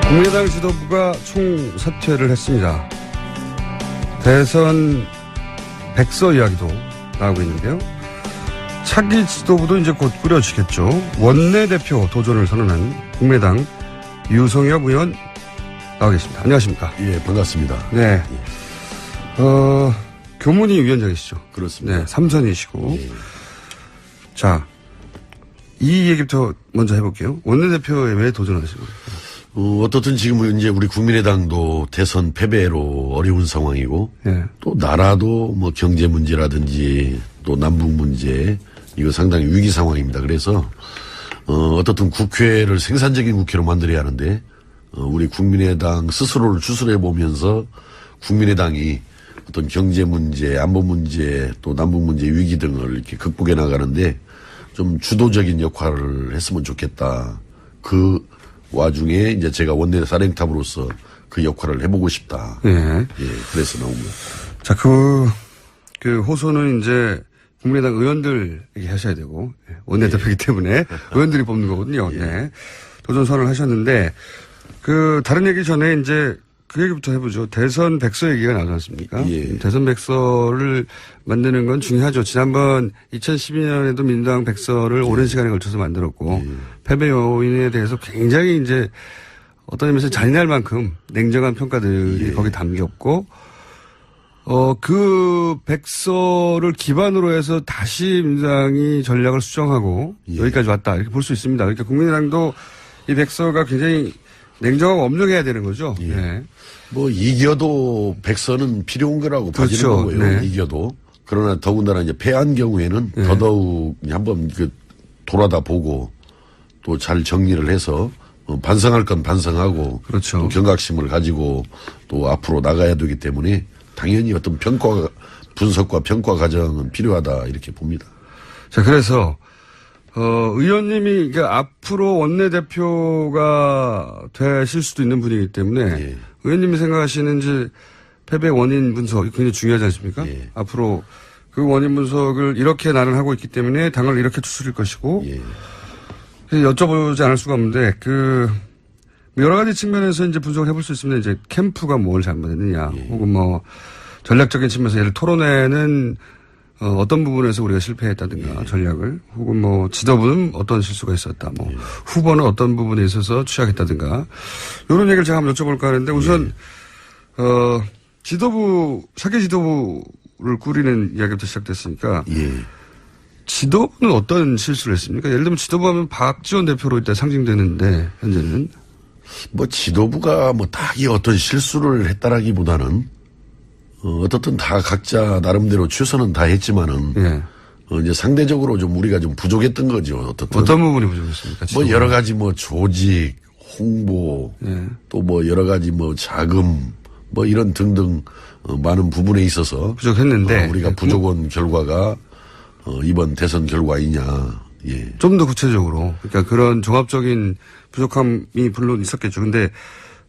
국민의당 지도부가 총사퇴를 했습니다. 대선 백서 이야기도 나오고 있는데요. 차기 지도부도 이제 곧 꾸려지겠죠. 원내대표 도전을 선언한 국민의당 유성엽 의원 나와 계십니다. 안녕하십니까? 예, 반갑습니다. 네. 교문위 위원장이시죠? 그렇습니다. 네, 삼선이시고. 예. 자, 이 얘기부터 먼저 해볼게요. 원내대표에 왜 도전하신 겁니까? 어떻든 지금 이제 우리 국민의당도 대선 패배로 어려운 상황이고, 예. 또 나라도 뭐 경제 문제라든지 또 남북 문제, 이거 상당히 위기 상황입니다. 그래서, 어떻든 국회를 생산적인 국회로 만들어야 하는데, 우리 국민의당 스스로를 추스려 보면서 국민의당이 어떤 경제 문제, 안보 문제, 또 남북 문제 위기 등을 이렇게 극복해 나가는데 좀 주도적인 역할을 했으면 좋겠다. 그 와중에 이제 제가 원내 사령탑으로서 그 역할을 해보고 싶다. 예. 예, 그래서 나온 거예요. 자, 그 호소는 이제 국민의당 의원들에게 하셔야 되고, 원내대표이기 때문에 의원들이 뽑는 거거든요. 예. 네. 도전 선언을 하셨는데, 다른 얘기 전에 이제 그 얘기부터 해보죠. 대선 백서 얘기가 나오지 않습니까? 예. 대선 백서를 만드는 건 중요하죠. 지난번 2012년에도 민주당 백서를 오랜 시간에 걸쳐서 만들었고, 패배 요인에 대해서 굉장히 이제 어떤 의미에서 잔인할 만큼 냉정한 평가들이 거기 담겼고, 그 백서를 기반으로 해서 다시 민주당이 전략을 수정하고 여기까지 왔다. 이렇게 볼 수 있습니다. 그러니까 국민의당도 이 백서가 굉장히 냉정하고 엄정해야 되는 거죠. 예. 네. 뭐 이겨도 백서는 필요한 거라고 그렇죠. 봐지는 거고요. 네. 이겨도. 그러나 더군다나 이제 패한 경우에는 네. 더더욱 한번 돌아다 보고 또 잘 정리를 해서 반성할 건 반성하고 그렇죠. 또 경각심을 가지고 또 앞으로 나가야 되기 때문에 당연히 어떤 분석과 평가 과정은 필요하다 이렇게 봅니다. 자, 그래서 의원님이 앞으로 원내대표가 되실 수도 있는 분이기 때문에 예. 의원님이 생각하시는 이제 패배 원인 분석 굉장히 중요하지 않습니까? 예. 앞으로 그 원인 분석을 이렇게 나는 하고 있기 때문에 당을 이렇게 추스릴 것이고 예. 여쭤보지 않을 수가 없는데 여러 가지 측면에서 이제 분석을 해볼 수 있습니다. 이제 캠프가 뭘 잘못했느냐, 혹은 뭐 전략적인 측면에서 예를 토론회는 어떤 부분에서 우리가 실패했다든가 전략을, 혹은 뭐 지도부는 어떤 실수가 있었다, 뭐 후보는 어떤 부분에 있어서 취약했다든가 이런 얘기를 제가 한번 여쭤볼까 하는데 우선 차기 지도부를 꾸리는 이야기부터 시작됐으니까. 예. 지도부는 어떤 실수를 했습니까? 예를 들면 지도부 하면 박지원 대표로 일단 상징되는데, 현재는. 뭐 지도부가 뭐 딱히 어떤 실수를 했다라기보다는, 어떻든 다 각자 나름대로 최선은 다 했지만은, 예. 이제 상대적으로 좀 우리가 좀 부족했던 거죠. 어떻든. 어떤 부분이 부족했습니까? 뭐 여러 가지 뭐 조직, 홍보, 예. 또 뭐 여러 가지 뭐 자금, 뭐 이런 등등 많은 부분에 있어서 부족했는데. 우리가 부족한 결과가 이번 대선 결과이냐. 예. 좀 더 구체적으로. 그러니까 그런 종합적인 부족함이 물론 있었겠죠. 근데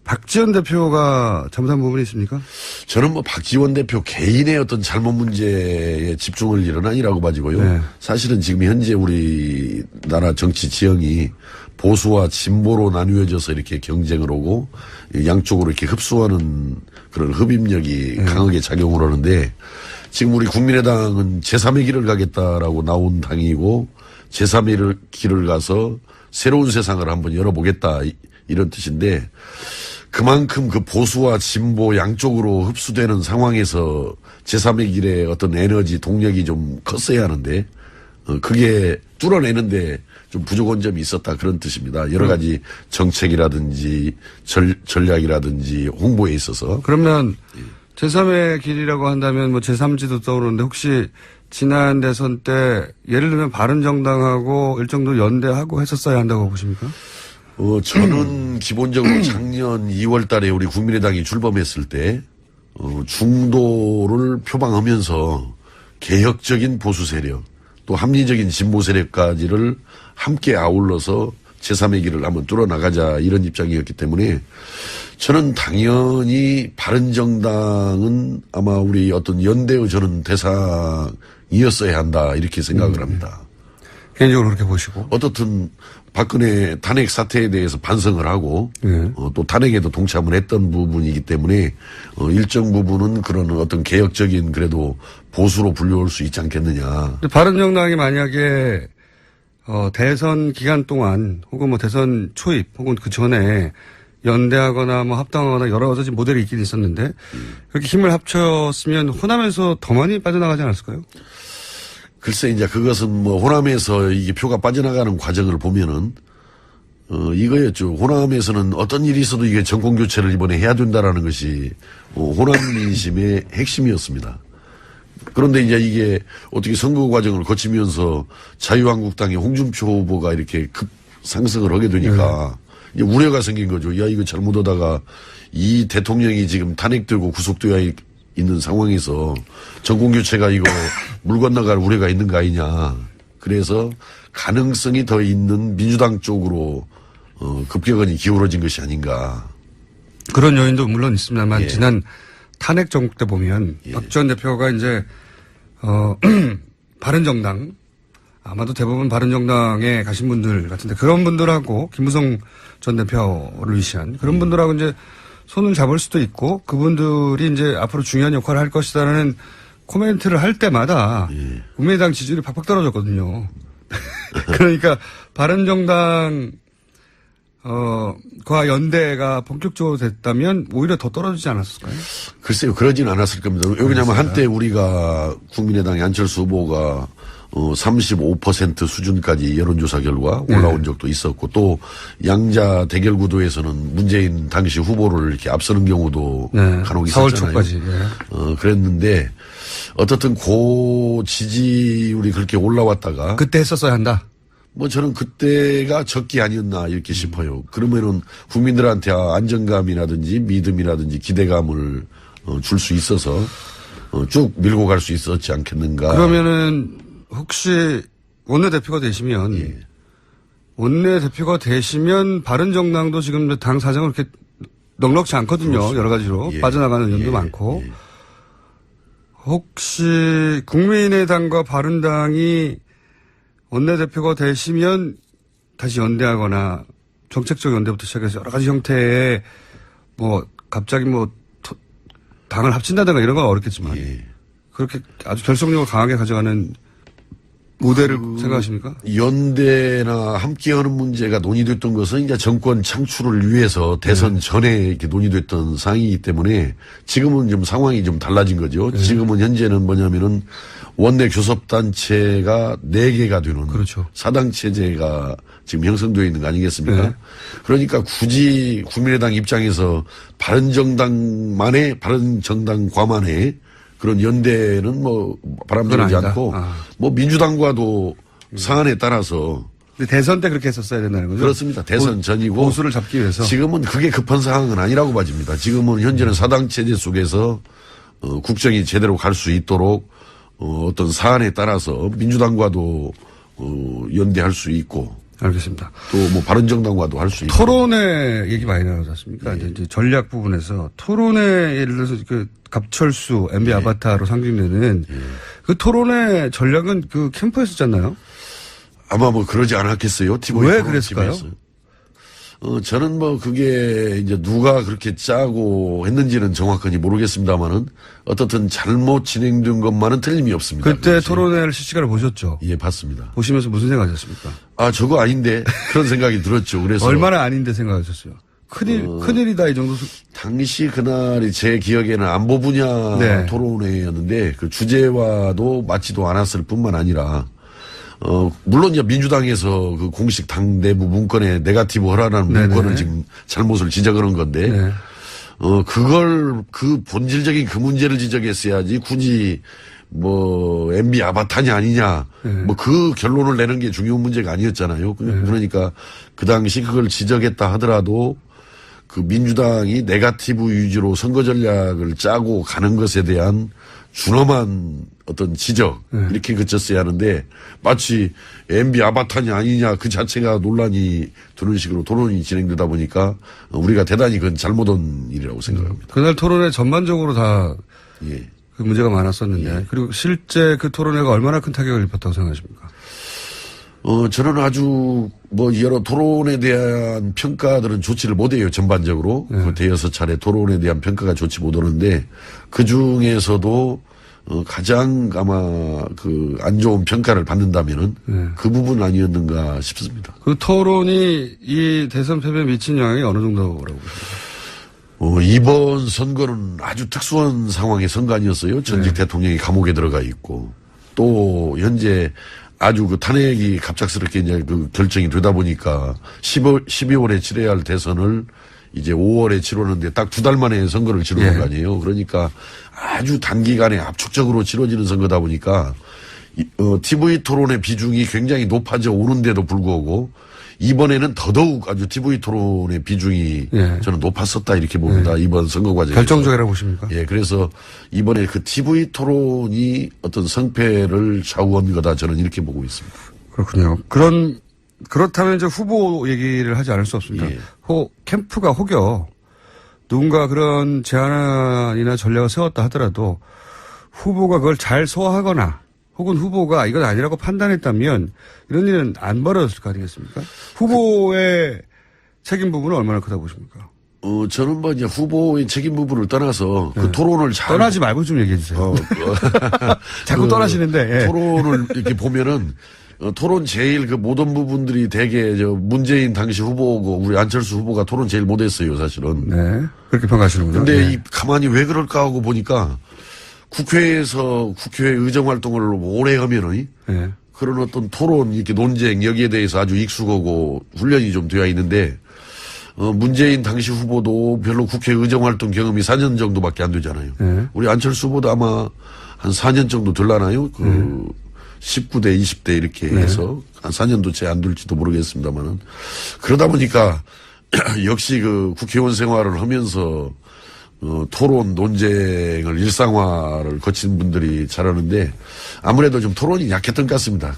박지원 대표가 잘못한 부분이 있습니까? 저는 뭐 박지원 대표 개인의 어떤 잘못 문제에 집중할 일은 아니라고 봐지고요. 네. 사실은 지금 현재 우리나라 정치 지형이 보수와 진보로 나뉘어져서 이렇게 경쟁을 하고 양쪽으로 이렇게 흡수하는 그런 흡입력이 강하게 작용을 하는데 지금 우리 국민의당은 제3의 길을 가겠다라고 나온 당이고 제3의 길을 가서 새로운 세상을 한번 열어보겠다 이런 뜻인데 그만큼 그 보수와 진보 양쪽으로 흡수되는 상황에서 제3의 길의 어떤 에너지 동력이 좀 컸어야 하는데 그게 뚫어내는데 좀 부족한 점이 있었다 그런 뜻입니다. 여러 가지 정책이라든지 전략이라든지 홍보에 있어서. 그러면 제3의 길이라고 한다면 뭐 제3지도 떠오르는데 혹시 지난 대선 때 예를 들면 바른정당하고 일정도 연대하고 했었어야 한다고 보십니까? 저는 기본적으로 작년 2월 달에 우리 국민의당이 출범했을 때, 중도를 표방하면서 개혁적인 보수 세력, 또 합리적인 진보 세력까지를 함께 아울러서 제3의 길을 한번 뚫어나가자 이런 입장이었기 때문에 저는 당연히 바른정당은 아마 우리 어떤 연대의 저는 대상이었어야 한다 이렇게 생각을 합니다. 개인적으로 그렇게 보시고. 어떻든 박근혜 탄핵 사태에 대해서 반성을 하고 네. 또 탄핵에도 동참을 했던 부분이기 때문에 일정 부분은 그런 어떤 개혁적인 그래도 보수로 분류할 수 있지 않겠느냐. 바른정당이 만약에 대선 기간 동안 혹은 뭐 대선 초입 혹은 그 전에 연대하거나 뭐 합당하거나 여러 가지 모델이 있긴 있었는데 그렇게 힘을 합쳤으면 호남에서 더 많이 빠져나가지 않았을까요? 글쎄 이제 그것은 뭐 호남에서 이게 표가 빠져나가는 과정을 보면은 이거였죠. 호남에서는 어떤 일이 있어도 이게 정권 교체를 이번에 해야 된다라는 것이 호남 민심의 핵심이었습니다. 그런데 이제 이게 어떻게 선거 과정을 거치면서 자유한국당의 홍준표 후보가 이렇게 급 상승을 하게 되니까 이제 우려가 생긴 거죠. 야, 이거 잘못하다가 이 대통령이 지금 탄핵되고 구속되어 있는 상황에서 정권 교체가 이거 물 건너갈 우려가 있는 거 아니냐. 그래서 가능성이 더 있는 민주당 쪽으로 급격하게 기울어진 것이 아닌가. 그런 요인도 물론 있습니다만 예. 지난 탄핵 정국 때 보면 박 전 대표가 이제 바른정당 아마도 대부분 바른정당에 가신 분들 같은데 그런 분들하고 김무성 전 대표를 위시한 그런 분들하고 이제 손을 잡을 수도 있고 그분들이 이제 앞으로 중요한 역할을 할 것이다라는 코멘트를 할 때마다 국민의당 지지율이 팍팍 떨어졌거든요. 그러니까 바른정당 과 연대가 본격적으로 됐다면 오히려 더 떨어지지 않았을까요? 글쎄요, 그러진 않았을 겁니다. 왜냐하면 한때 우리가 국민의당의 안철수 후보가 35% 수준까지 여론조사 결과 올라온 적도 있었고 또 양자 대결 구도에서는 문재인 당시 후보를 이렇게 앞서는 경우도 간혹 4월 있었잖아요. 초까지. 그랬는데 어떻든 고 지지율이 그렇게 올라왔다가 그때 했었어야 한다. 뭐 저는 그때가 적기 아니었나 이렇게 싶어요. 그러면은 국민들한테 안정감이라든지 믿음이라든지 기대감을 줄 수 있어서 쭉 밀고 갈 수 있었지 않겠는가. 그러면은 혹시 원내대표가 되시면 원내대표가 되시면 바른정당도 지금 당 사정은 그렇게 넉넉지 않거든요. 그렇습니다. 여러 가지로 빠져나가는 의견도 많고. 혹시 국민의당과 바른당이 원내대표가 되시면 다시 연대하거나 정책적 연대부터 시작해서 여러 가지 형태의 뭐 갑자기 뭐 당을 합친다든가 이런 건 어렵겠지만 그렇게 아주 결속력을 강하게 가져가는 모델을 생각하십니까? 연대나 함께하는 문제가 논의됐던 것은 이제 정권 창출을 위해서 대선 전에 이렇게 논의됐던 사항이기 때문에 지금은 좀 상황이 좀 달라진 거죠. 지금은 현재는 뭐냐면은 원내 교섭단체가 4개가 되는 그렇죠. 사당 체제가 지금 형성되어 있는 거 아니겠습니까? 그러니까 굳이 국민의당 입장에서 바른정당과만의 그런 연대는 뭐 바람직하지 않고 뭐 민주당과도 사안에 따라서. 근데 대선 때 그렇게 했었어야 된다는 거죠? 그렇습니다. 대선 전이고. 보수를 잡기 위해서. 지금은 그게 급한 상황은 아니라고 봐집니다. 지금은 현재는 사당 체제 속에서 국정이 제대로 갈 수 있도록 어떤 사안에 따라서 민주당과도 연대할 수 있고. 알겠습니다. 또 뭐 바른정당과도 할 수 있고. 토론회 얘기 많이 나오지 않습니까? 이제 전략 부분에서 토론회 예를 들어서 그 갑철수 MB 아바타로 상징되는 그 토론회 전략은 그 캠프에서 짰나요? 아마 뭐 그러지 않았겠어요. 왜 그랬을까요? 저는 뭐 그게 이제 누가 그렇게 짜고 했는지는 정확하게 모르겠습니다만은 어떻든 잘못 진행된 것만은 틀림이 없습니다. 그때 그것이. 토론회를 실시간을 보셨죠? 예, 봤습니다. 보시면서 무슨 생각하셨습니까? 아, 저거 아닌데 그런 생각이 들었죠. 그래서 얼마나 아닌데 생각하셨어요? 큰일이다 이 정도. 당시 그날이 제 기억에는 안보 분야 토론회였는데 그 주제와도 맞지도 않았을 뿐만 아니라 물론 이제 민주당에서 그 공식 당 내부 문건에 네거티브 허라라는 문건을 지금 잘못을 지적하는 건데, 그걸 그 본질적인 그 문제를 지적했어야지 굳이 뭐 MB 아바타냐 아니냐 뭐 그 결론을 내는 게 중요한 문제가 아니었잖아요. 그러니까 그 당시 그걸 지적했다 하더라도 그 민주당이 네거티브 위주로 선거 전략을 짜고 가는 것에 대한 준엄한 어떤 지적 이렇게 그쳤어야 하는데 마치 MB 아바타냐 아니냐 그 자체가 논란이 되는 식으로 토론이 진행되다 보니까 우리가 대단히 그건 잘못한 일이라고 생각합니다. 그날 토론회 전반적으로 다 그 문제가 많았었는데 그리고 실제 그 토론회가 얼마나 큰 타격을 입혔다고 생각하십니까? 저는 아주 여러 토론에 대한 평가들은 좋지를 못해요, 전반적으로. 그 대여섯 차례 토론에 대한 평가가 좋지 못하는데 그 중에서도 가장 아마 안 좋은 평가를 받는다면은 그 부분 아니었는가 싶습니다. 그 토론이 이 대선 패배에 미친 영향이 어느 정도라고 보십니까? 이번 선거는 아주 특수한 상황의 선거 아니었어요. 전직 대통령이 감옥에 들어가 있고 또 현재 아주 탄핵이 갑작스럽게 이제 결정이 되다 보니까 12월에 치러야 할 대선을 이제 5월에 치르는데 딱 2달 만에 선거를 치르는 거 아니에요. 그러니까 아주 단기간에 압축적으로 치러지는 선거다 보니까 TV 토론의 비중이 굉장히 높아져 오는데도 불구하고 이번에는 더더욱 아주 TV 토론의 비중이 저는 높았었다 이렇게 봅니다. 이번 선거 과정에서. 결정적이라고 보십니까? 예, 그래서 이번에 TV 토론이 어떤 성패를 좌우한 거다 저는 이렇게 보고 있습니다. 그렇군요. 그렇다면 이제 후보 얘기를 하지 않을 수 없습니다. 캠프가 혹여 누군가 그런 제안이나 전략을 세웠다 하더라도 후보가 그걸 잘 소화하거나 혹은 후보가 이건 아니라고 판단했다면 이런 일은 안 벌어졌을 거 아니겠습니까? 후보의 책임 부분은 얼마나 크다고 보십니까? 저는 이제 후보의 책임 부분을 떠나서 그 토론을 잘. 떠나지 말고 좀 얘기해 주세요. 자꾸 떠나시는데. 토론을 이렇게 보면은 토론 제일 모든 부분들이 대개 문재인 당시 후보고 우리 안철수 후보가 토론 제일 못했어요, 사실은. 네. 그렇게 평가하시는군요. 근데 가만히 왜 그럴까 하고 보니까 국회에서 국회 의정활동을 오래 하면은 그런 어떤 토론, 이렇게 논쟁, 여기에 대해서 아주 익숙하고 훈련이 좀 되어 있는데, 문재인 당시 후보도 별로 국회 의정활동 경험이 4년 정도밖에 안 되잖아요. 우리 안철수 후보도 아마 한 4년 정도 될라나요? 19대, 20대 이렇게 해서 한 4년도 채 안 될지도 모르겠습니다만은. 그러다 보니까 역시 국회의원 생활을 하면서 토론, 논쟁을 일상화를 거친 분들이 잘하는데 아무래도 좀 토론이 약했던 것 같습니다.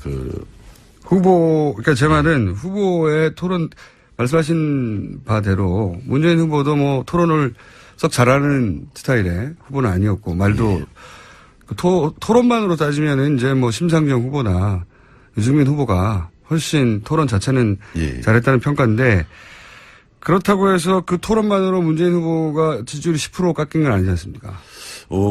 그러니까 제 말은 후보의 토론, 말씀하신 바대로 문재인 후보도 토론을 썩 잘하는 스타일의 후보는 아니었고 말도 토론만으로 따지면은 이제 심상정 후보나 유승민 후보가 훨씬 토론 자체는 잘했다는 평가인데 그렇다고 해서 그 토론만으로 문재인 후보가 지지율이 10% 깎인 건 아니지 않습니까?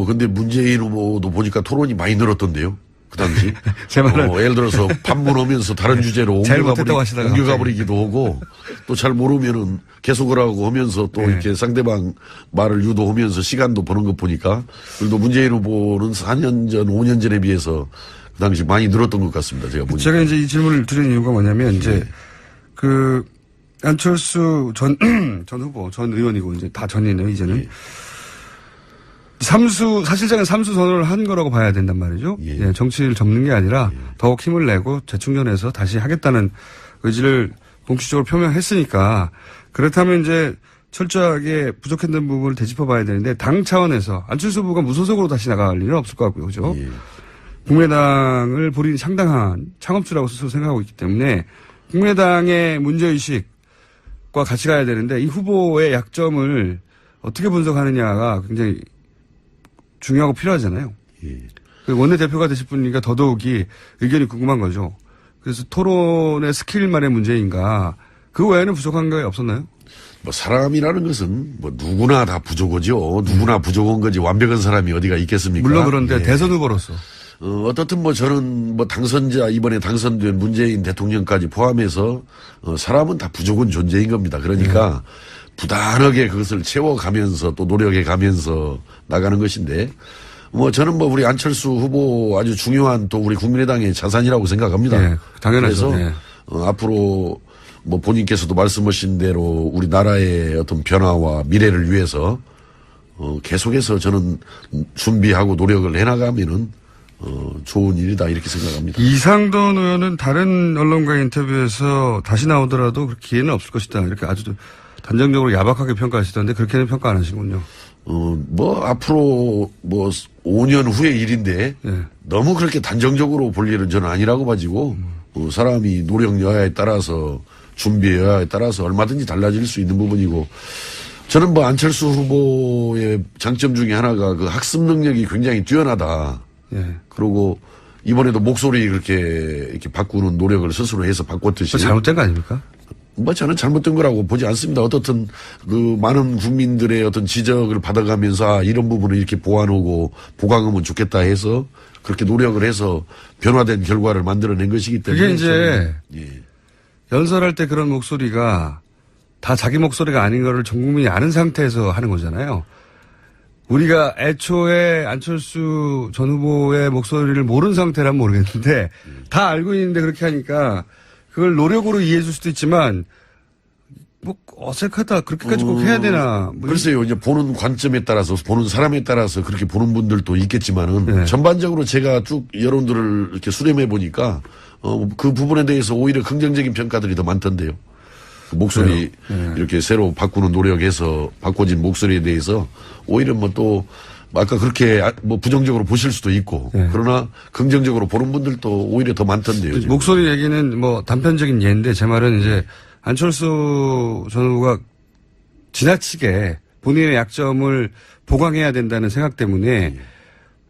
근데 문재인 후보도 보니까 토론이 많이 늘었던데요. 그 당시. 제 말은. 예를 들어서 판문하면서 다른 주제로 옮겨가버리기도 하고 또 잘 모르면은 계속을 하고 하면서 또 이렇게 상대방 말을 유도하면서 시간도 버는 것 보니까 그래도 문재인 후보는 4년 전, 5년 전에 비해서 그 당시 많이 늘었던 것 같습니다. 제가 보니까. 제가 이제 이 질문을 드린 이유가 뭐냐면 이제 안철수 전 후보, 전 의원이고 이제 다 전이네요, 이제는. 사실상은 삼수 선언을 한 거라고 봐야 된단 말이죠. 정치를 접는 게 아니라 더욱 힘을 내고 재충전해서 다시 하겠다는 의지를 공식적으로 표명했으니까 그렇다면 이제 철저하게 부족했던 부분을 되짚어 봐야 되는데 당 차원에서 안철수 후보가 무소속으로 다시 나갈 일은 없을 것 같고요. 그죠? 국민의당을 본인이 상당한 창업주라고 스스로 생각하고 있기 때문에 국민의당의 문제의식과 같이 가야 되는데 이 후보의 약점을 어떻게 분석하느냐가 굉장히 중요하고 필요하잖아요. 원내대표가 되실 분이니까 더더욱이 의견이 궁금한 거죠. 그래서 토론의 스킬만의 문제인가 그 외에는 부족한 게 없었나요? 사람이라는 것은 누구나 다 부족하죠. 누구나 부족한 거지 완벽한 사람이 어디가 있겠습니까? 물론 그런데 대선 후보로서. 어떻든 저는 당선자 이번에 당선된 문재인 대통령까지 포함해서 사람은 다 부족한 존재인 겁니다. 그러니까 부단하게 그것을 채워가면서 또 노력해가면서 나가는 것인데 저는 우리 안철수 후보 아주 중요한 또 우리 국민의당의 자산이라고 생각합니다. 당연하죠. 그래서 앞으로 본인께서도 말씀하신 대로 우리나라의 어떤 변화와 미래를 위해서 계속해서 저는 준비하고 노력을 해나가면은 좋은 일이다 이렇게 생각합니다. 이상돈 의원은 다른 언론과 인터뷰에서 다시 나오더라도 그렇게 기회는 없을 것이다 이렇게 아주 단정적으로 야박하게 평가하시던데 그렇게는 평가 안 하시군요. 앞으로 5년 후의 일인데 너무 그렇게 단정적으로 볼 일은 저는 아니라고 봐지고 사람이 노력 여하에 따라서 준비 여하에 따라서 얼마든지 달라질 수 있는 부분이고 저는 안철수 후보의 장점 중에 하나가 그 학습 능력이 굉장히 뛰어나다. 그리고 이번에도 목소리 이렇게 바꾸는 노력을 스스로 해서 바꿨듯이. 잘못된 거 아닙니까? 뭐 저는 잘못된 거라고 보지 않습니다. 어떻든 그 많은 국민들의 어떤 지적을 받아가면서 이런 부분을 이렇게 보완하고 보강하면 좋겠다 해서 그렇게 노력을 해서 변화된 결과를 만들어낸 것이기 때문에. 그게 이제 예. 연설할 때 그런 목소리가 다 자기 목소리가 아닌 거를 전 국민이 아는 상태에서 하는 거잖아요. 우리가 애초에 안철수 전 후보의 목소리를 모르는 상태라면 모르겠는데 다 알고 있는데 그렇게 하니까 그걸 노력으로 이해해 줄 수도 있지만 뭐 어색하다 그렇게까지 꼭 해야 되나. 뭐 글쎄요. 이제 보는 관점에 따라서 보는 사람에 따라서 그렇게 보는 분들도 있겠지만은 네. 전반적으로 제가 쭉 여론들을 이렇게 수렴해 보니까 그 부분에 대해서 오히려 긍정적인 평가들이 더 많던데요. 목소리 이렇게 새로 바꾸는 노력해서 바꿔진 목소리에 대해서 오히려 뭐 또 아까 그렇게 뭐 부정적으로 보실 수도 있고 그러나 긍정적으로 보는 분들도 오히려 더 많던데요. 지금. 목소리 얘기는 뭐 단편적인 예인데 제 말은 이제 안철수 전 후보가 지나치게 본인의 약점을 보강해야 된다는 생각 때문에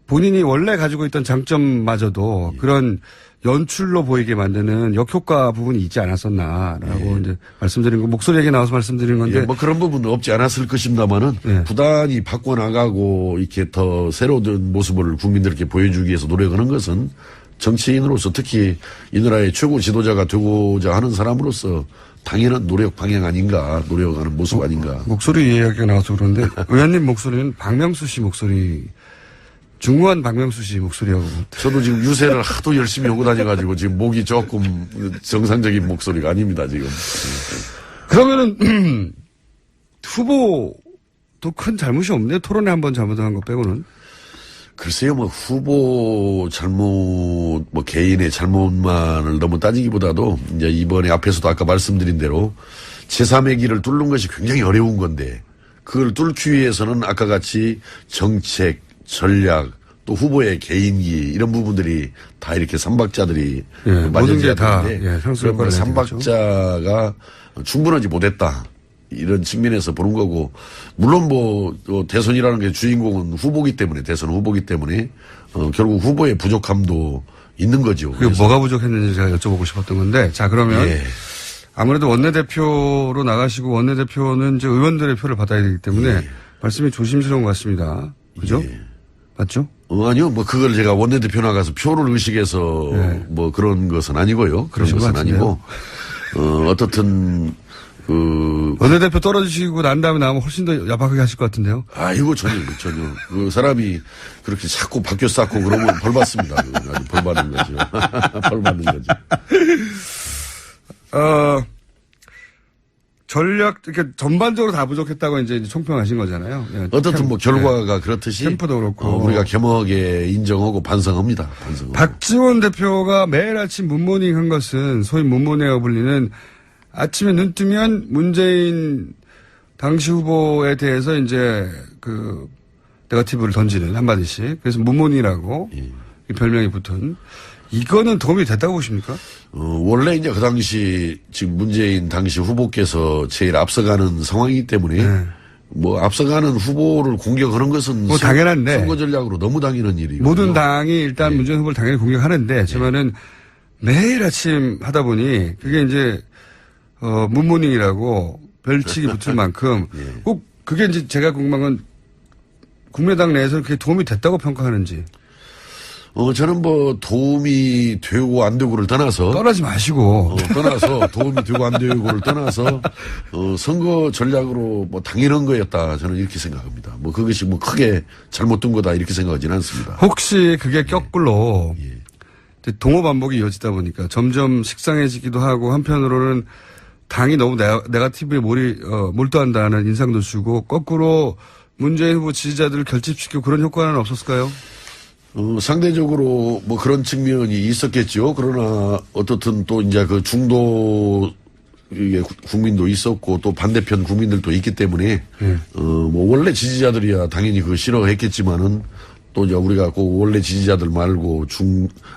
본인이 원래 가지고 있던 장점마저도 그런 연출로 보이게 만드는 역효과 부분이 있지 않았었나라고 이제 말씀드린 거, 목소리 얘기 나와서 말씀드리는 건데. 뭐 그런 부분은 없지 않았을 것입니다만은 부단히 바꿔나가고 이렇게 더 새로운 모습을 국민들께 보여주기 위해서 노력하는 것은 정치인으로서 특히 이 나라의 최고 지도자가 되고자 하는 사람으로서 당연한 노력 방향 아닌가, 노력하는 모습 아닌가. 목소리 이야기가 나와서 그런데 의원님 목소리는 박명수 씨 목소리, 중후한 박명수 씨 목소리하고. 저도 지금 유세를 하도 열심히 하고 다녀가지고 지금 목이 조금 정상적인 목소리가 아닙니다, 지금. 그러면은, 후보도 큰 잘못이 없네요. 토론회 한번 잘못한 거 빼고는. 글쎄요, 뭐 후보 잘못, 뭐 개인의 잘못만을 너무 따지기보다도 이제 이번에 앞에서도 아까 말씀드린 대로 제3의 길을 뚫는 것이 굉장히 어려운 건데 그걸 뚫기 위해서는 아까 같이 정책, 전략, 또 후보의 개인기 이런 부분들이 다 이렇게 삼박자들이 모든 게 다 그런 삼박자가 충분하지 못했다. 이런 측면에서 보는 거고 물론 뭐 대선이라는 게 주인공은 후보기 때문에 대선 후보기 때문에 결국 후보의 부족함도 있는 거죠. 그게 뭐가 부족했는지 제가 여쭤보고 싶었던 건데 자 그러면 아무래도 원내대표로 나가시고 원내대표는 이제 의원들의 표를 받아야 되기 때문에 말씀이 조심스러운 것 같습니다. 그죠? 맞죠? 아니요. 뭐 그걸 제가 원내대표 나가서 표를 의식해서 뭐 그런 것은 아니고요. 그런 것은 아니고 어떻든 원내대표 떨어지시고 난 다음에 나오면 훨씬 더 야박하게 하실 것 같은데요? 이거 전혀. 그 사람이 그렇게 자꾸 바뀌어 쌓고 그러면 벌 받습니다. 아주 벌 받는 거죠. 벌 받는 거죠. 전략, 이렇게 전반적으로 다 부족했다고 이제 총평하신 거잖아요. 어떻든 뭐 결과가 그렇듯이. 캠프도 그렇고. 우리가 겸허하게 인정하고 반성합니다. 박지원 대표가 매일 아침 문모닝 한 것은 소위 문모닝이라고 불리는 아침에 눈 뜨면 문재인 당시 후보에 대해서 이제 네거티브를 던지는 한마디씩. 그래서 문모닝이라고 이 별명이 붙은. 이거는 도움이 됐다고 보십니까? 원래 이제 그 당시 지금 문재인 당시 후보께서 제일 앞서가는 상황이기 때문에 뭐 앞서가는 후보를 공격하는 것은 뭐 당연한데 선거 전략으로 너무 당연한 일이고 모든 당이 일단 문재인 후보를 당연히 공격하는데 저는 매일 아침 하다 보니 그게 이제 문모닝이라고 별칭이 붙을 만큼 꼭 그게 이제 제가 궁금한 건 국민의당 내에서 그게 도움이 됐다고 평가하는지. 저는 뭐 도움이 되고 안 되고를 떠나서 떠나지 마시고 떠나서 도움이 되고 안 되고를 떠나서 선거 전략으로 뭐 당연한 거였다 저는 이렇게 생각합니다. 뭐 그것이 뭐 크게 잘못된 거다 이렇게 생각하지는 않습니다. 혹시 그게 거꾸로 동호 반복이 이어지다 보니까 점점 식상해지기도 하고 한편으로는 당이 너무 네거티브에 몰두한다는 인상도 주고 거꾸로 문재인 후보 지지자들을 결집시키고 그런 효과는 없었을까요? 상대적으로 뭐 그런 측면이 있었겠죠. 그러나 어떻든 또 이제 그 중도 국민도 있었고 또 반대편 국민들도 있기 때문에 뭐 원래 지지자들이야 당연히 그거 싫어했겠지만은 또 이제 우리가 그 원래 지지자들 말고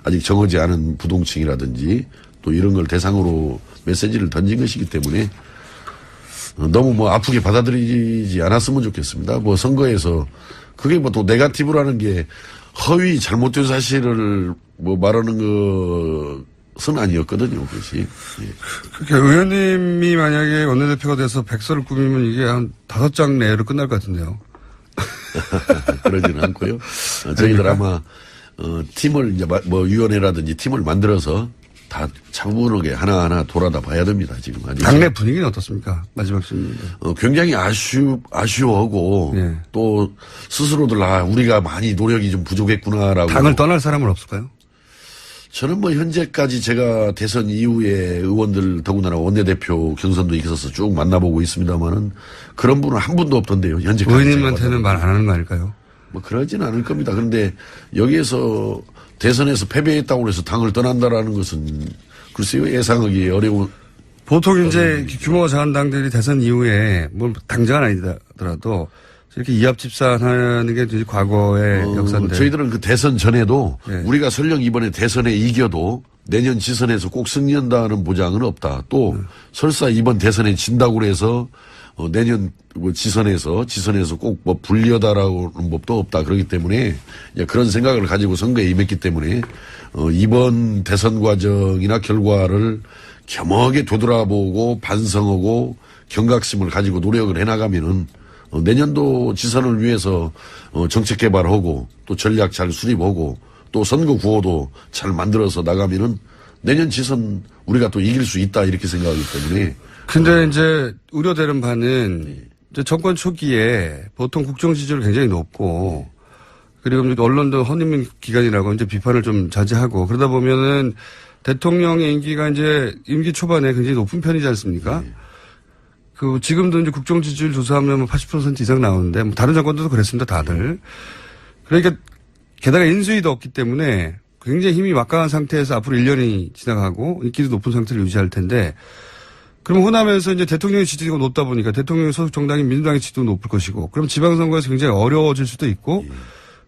아직 정하지 않은 부동층이라든지 또 이런 걸 대상으로 메시지를 던진 것이기 때문에 너무 뭐 아프게 받아들이지 않았으면 좋겠습니다. 뭐 선거에서 그게 뭐 또 네거티브라는 게 허위 잘못된 사실을 뭐 말하는 것은 아니었거든요, 그것이. 예. 그렇게 의원님이 만약에 원내대표가 돼서 백서를 꾸미면 이게 한 5장 내로 끝날 것 같은데요. 그러지는 않고요. 저희들 아마, 팀을 이제 위원회라든지 팀을 만들어서 다 차분하게 하나하나 돌아다 봐야 됩니다, 지금. 당내 분위기는 어떻습니까? 마지막 질문. 굉장히 아쉬워하고 예. 또 스스로들 우리가 많이 노력이 좀 부족했구나라고. 당을 떠날 사람은 없을까요? 저는 뭐 현재까지 제가 대선 이후에 의원들 더군다나 원내대표 경선도 있어서 쭉 만나보고 있습니다만은 그런 분은 한 분도 없던데요. 현재까지. 의원님한테는 말 안 하는 거 아닐까요? 뭐 그러지는 않을 겁니다. 그런데 여기에서 대선에서 패배했다고 해서 당을 떠난다라는 것은 글쎄요 예상하기 어려운. 보통 이제 규모가 작은 당들이 대선 이후에 뭐 당장은 아니더라도 이렇게 이합 집산하는 게 이제 과거의 역사인데. 저희들은 그 대선 전에도 네. 우리가 설령 이번에 대선에 이겨도 내년 지선에서 꼭 승리한다는 보장은 없다. 또 설사 이번 대선에 진다고 해서 내년 지선에서 꼭 뭐 불리하다라는 법도 없다. 그렇기 때문에 그런 생각을 가지고 선거에 임했기 때문에 이번 대선 과정이나 결과를 겸허하게 되돌아보고 반성하고 경각심을 가지고 노력을 해나가면은 내년도 지선을 위해서 정책 개발하고 또 전략 잘 수립하고 또 선거 구호도 잘 만들어서 나가면은 내년 지선 우리가 또 이길 수 있다 이렇게 생각하기 때문에. 근데 이제 우려되는 바는 이제 정권 초기에 보통 국정 지지율이 굉장히 높고 그리고 언론도 허니문 기간이라고 이제 비판을 좀 자제하고 그러다 보면은 대통령의 임기가 이제 임기 초반에 굉장히 높은 편이지 않습니까? 그 지금도 이제 국정 지지율 조사하면 뭐 80% 이상 나오는데 뭐 다른 정권들도 그랬습니다, 다들. 그러니까 게다가 인수위도 없기 때문에 굉장히 힘이 막강한 상태에서 앞으로 1년이 지나가고 인기도 높은 상태를 유지할 텐데 그럼 호남에서 이제 대통령의 지지도가 높다 보니까 대통령의 소속 정당인 민주당의 지지도 높을 것이고 그럼 지방선거에서 굉장히 어려워질 수도 있고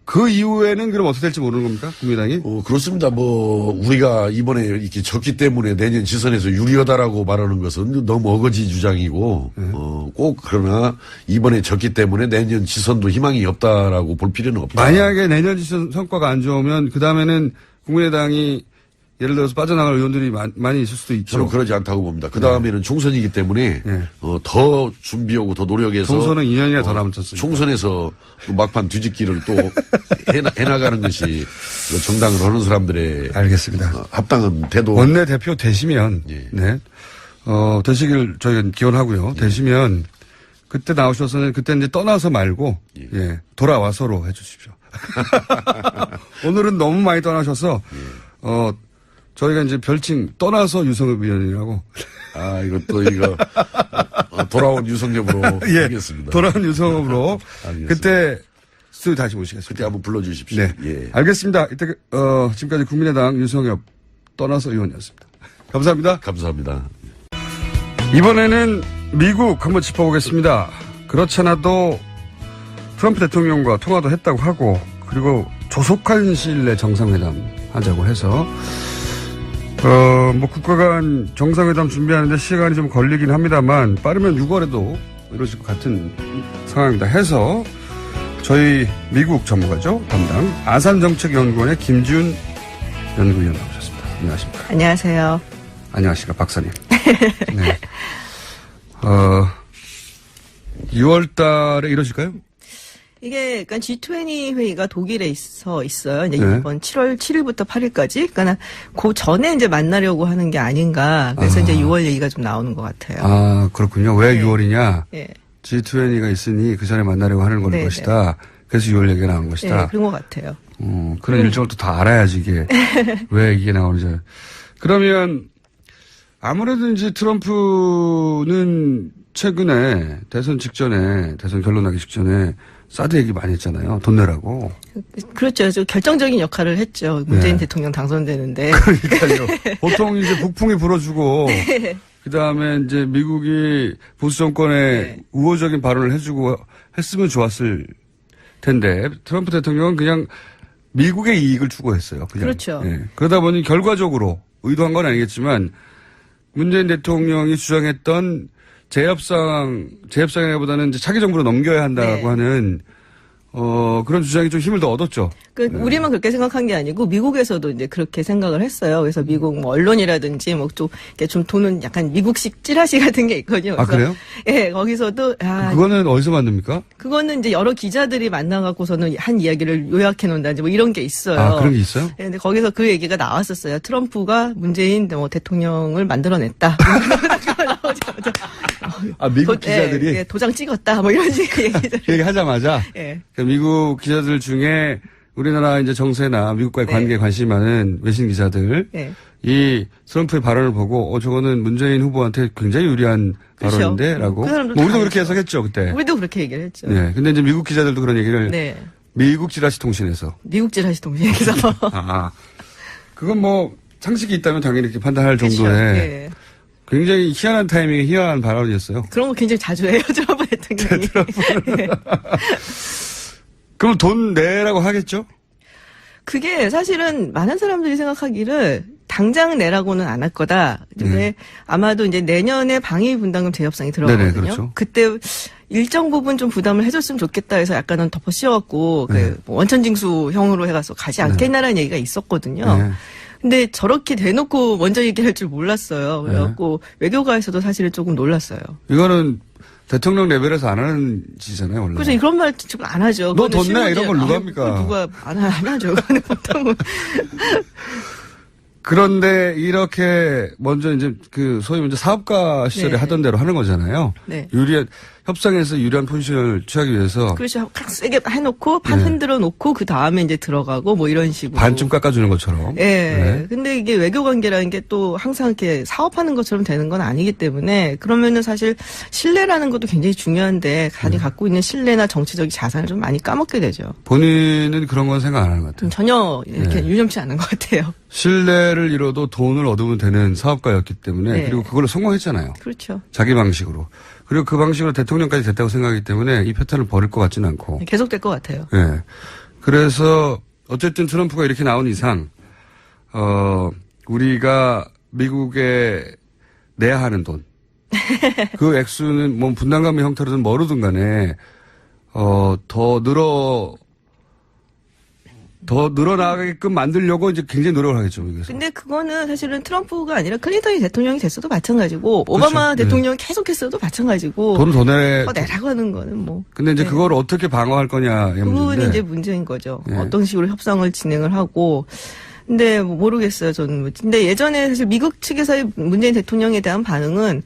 그 이후에는 그럼 어떻게 될지 모르는 겁니까? 국민당이? 그렇습니다. 우리가 이번에 이렇게 졌기 때문에 내년 지선에서 유리하다라고 말하는 것은 너무 어거지 주장이고, 꼭 그러나 이번에 졌기 때문에 내년 지선도 희망이 없다라고 볼 필요는 없다. 만약에 내년 지선 성과가 안 좋으면 그 다음에는 국민의당이 예를 들어서 빠져나갈 의원들이 많이 있을 수도 있죠. 저는 그러지 않다고 봅니다. 그 다음에는 총선이기 때문에 더 준비하고 더 노력해서 총선은 2년이나 더 남았습니다. 총선에서 막판 뒤집기를 또 해나가는 것이 정당을 하는 사람들의 알겠습니다. 합당한 태도. 원내대표 되시면 네. 되시길 저희가 기원하고요. 되시면 그때 나오셔서는 그때 이제 떠나서 말고 돌아와서로 해주십시오. 오늘은 너무 많이 떠나셔서 저희가 이제 별칭 떠나서 유성엽 의원이라고. 이거 돌아온 유성엽으로 하겠습니다. 돌아온 유성엽으로. 그때 스튜디오 다시 모시겠습니다. 그때 한번 불러주십시오. 네. 예. 알겠습니다. 이때 지금까지 국민의당 유성엽 떠나서 의원이었습니다. 감사합니다. 감사합니다. 이번에는 미국 한번 짚어보겠습니다. 그렇잖아도 트럼프 대통령과 통화도 했다고 하고 그리고 조속한 시일 내 정상회담 하자고 해서 국가 간 정상회담 준비하는데 시간이 좀 걸리긴 합니다만 빠르면 6월에도 이루어질 것 같은 상황입니다. 해서 저희 미국 전문가죠. 담당 아산정책연구원의 김지훈 연구위원 나오셨습니다. 안녕하십니까. 안녕하세요. 안녕하십니까. 박사님. 네. 6월 달에 이루어질까요? 이게 그러니까 G20 회의가 독일에 있어요. 이제 네. 이번 7월 7일부터 8일까지. 그러니까 그 전에 이제 만나려고 하는 게 아닌가. 그래서 이제 6월 얘기가 좀 나오는 것 같아요. 그렇군요. 왜 6월이냐? 네. G20가 있으니 그 전에 만나려고 하는 걸 네, 것이다. 그래서 6월 얘기가 나온 것이다. 네, 그런 것 같아요. 그런 일정을 또 다 알아야지 이게 왜 이게 나오는지. 그러면 아무래도 이제 트럼프는 최근에 대선 결론나기 직전에 사드 얘기 많이 했잖아요. 돈 내라고. 그렇죠. 결정적인 역할을 했죠. 문재인 대통령 당선되는데. 그러니까요. 보통 이제 북풍이 불어주고 그 다음에 이제 미국이 보수 정권에 우호적인 발언을 해주고 했으면 좋았을 텐데 트럼프 대통령은 그냥 미국의 이익을 추구했어요. 그냥. 그렇죠. 그러다 보니 결과적으로 의도한 건 아니겠지만 문재인 대통령이 주장했던 재협상이라기보다는 이제 차기 정부로 넘겨야 한다고 하는 그런 주장이 좀 힘을 더 얻었죠. 우리만 그렇게 생각한 게 아니고 미국에서도 이제 그렇게 생각을 했어요. 그래서 미국 뭐 언론이라든지 뭐 좀 도는 약간 미국식 찌라시 같은 게 있거든요. 아, 그래요? 예, 거기서도 그거는 어디서 만듭니까? 그거는 이제 여러 기자들이 만나갖고서는 한 이야기를 요약해 놓는다든지 뭐 이런 게 있어요. 아, 그런 게 있어요? 예, 근데 거기서 그 얘기가 나왔었어요. 트럼프가 문재인 뭐 대통령을 만들어냈다. 미국 기자들이? 예, 도장 찍었다. 뭐 이런 식의 얘기들. 얘기하자마자? 예. 미국 기자들 중에 우리나라 이제 정세나 미국과의 관계에 관심이 많은 외신 기자들. 이 트럼프의 발언을 보고, 저거는 문재인 후보한테 굉장히 유리한 그렇죠. 발언인데? 라고. 그 사람도 우리도 그렇게 해석했죠, 그때. 우리도 그렇게 얘기를 했죠. 네. 근데 이제 미국 기자들도 그런 얘기를. 네. 미국 지라시 통신에서. 미국 지라시 통신에서. 그건 뭐, 상식이 있다면 당연히 이렇게 판단할 그렇죠. 정도의. 네. 굉장히 희한한 타이밍에 희한한 발언이었어요. 그런 거 굉장히 자주 해요, 트럼프 대통령이. 네. 그럼 돈 내라고 하겠죠? 그게 사실은 많은 사람들이 생각하기를 당장 내라고는 안 할 거다. 근데 아마도 이제 내년에 방위 분담금 재협상이 들어가거든요. 네네, 그렇죠. 그때 일정 부분 좀 부담을 해줬으면 좋겠다 해서 약간은 덮어 씌워갖고 뭐 원천징수형으로 해가서 가지 않겠냐라는 얘기가 있었거든요. 근데 저렇게 대놓고 먼저 얘기할 줄 몰랐어요. 그래갖고 외교가에서도 사실은 조금 놀랐어요. 이거는 대통령 레벨에서 안 하는 짓이잖아요, 원래. 그래서 그런 말 지금 안 하죠. 너 돈 내 이런 걸 누가 합니까? 누가 안 하죠. 그거는 보통은. 그런데 이렇게 먼저 이제 그 소위 먼저 사업가 시절에 하던 대로 하는 거잖아요. 네. 협상에서 유리한 포지션을 취하기 위해서. 그렇죠. 세게 해놓고 판 흔들어 놓고 그 다음에 이제 들어가고 뭐 이런 식으로. 반쯤 깎아주는 것처럼. 예. 네. 근데 이게 외교 관계라는 게 또 항상 이렇게 사업하는 것처럼 되는 건 아니기 때문에 그러면은 사실 신뢰라는 것도 굉장히 중요한데 갖고 있는 신뢰나 정치적 자산을 좀 많이 까먹게 되죠. 본인은 그런 건 생각 안 하는 것 같아요. 전혀 이렇게 유념치 않은 것 같아요. 신뢰를 잃어도 돈을 얻으면 되는 사업가였기 때문에 그리고 그걸로 성공했잖아요. 그렇죠. 자기 방식으로. 그리고 그 방식으로 대통령까지 됐다고 생각하기 때문에 이 패턴을 버릴 것 같지는 않고. 계속될 것 같아요. 네. 그래서 어쨌든 트럼프가 이렇게 나온 이상 우리가 미국에 내야 하는 돈. 그 액수는 뭐 분담금의 형태로든 뭐로든 간에 더 늘어나게끔 만들려고 이제 굉장히 노력을 하겠죠, 미국에서. 근데 그거는 사실은 트럼프가 아니라 클린턴이 대통령이 됐어도 마찬가지고, 오바마 대통령이 계속했어도 마찬가지고. 돈 더 내라고 하는 거는 뭐. 근데 이제 그걸 어떻게 방어할 거냐의 문제인데. 그건 이제 문제인 거죠. 어떤 식으로 협상을 진행을 하고. 근데 모르겠어요, 저는. 근데 예전에 사실 미국 측에서의 문재인 대통령에 대한 반응은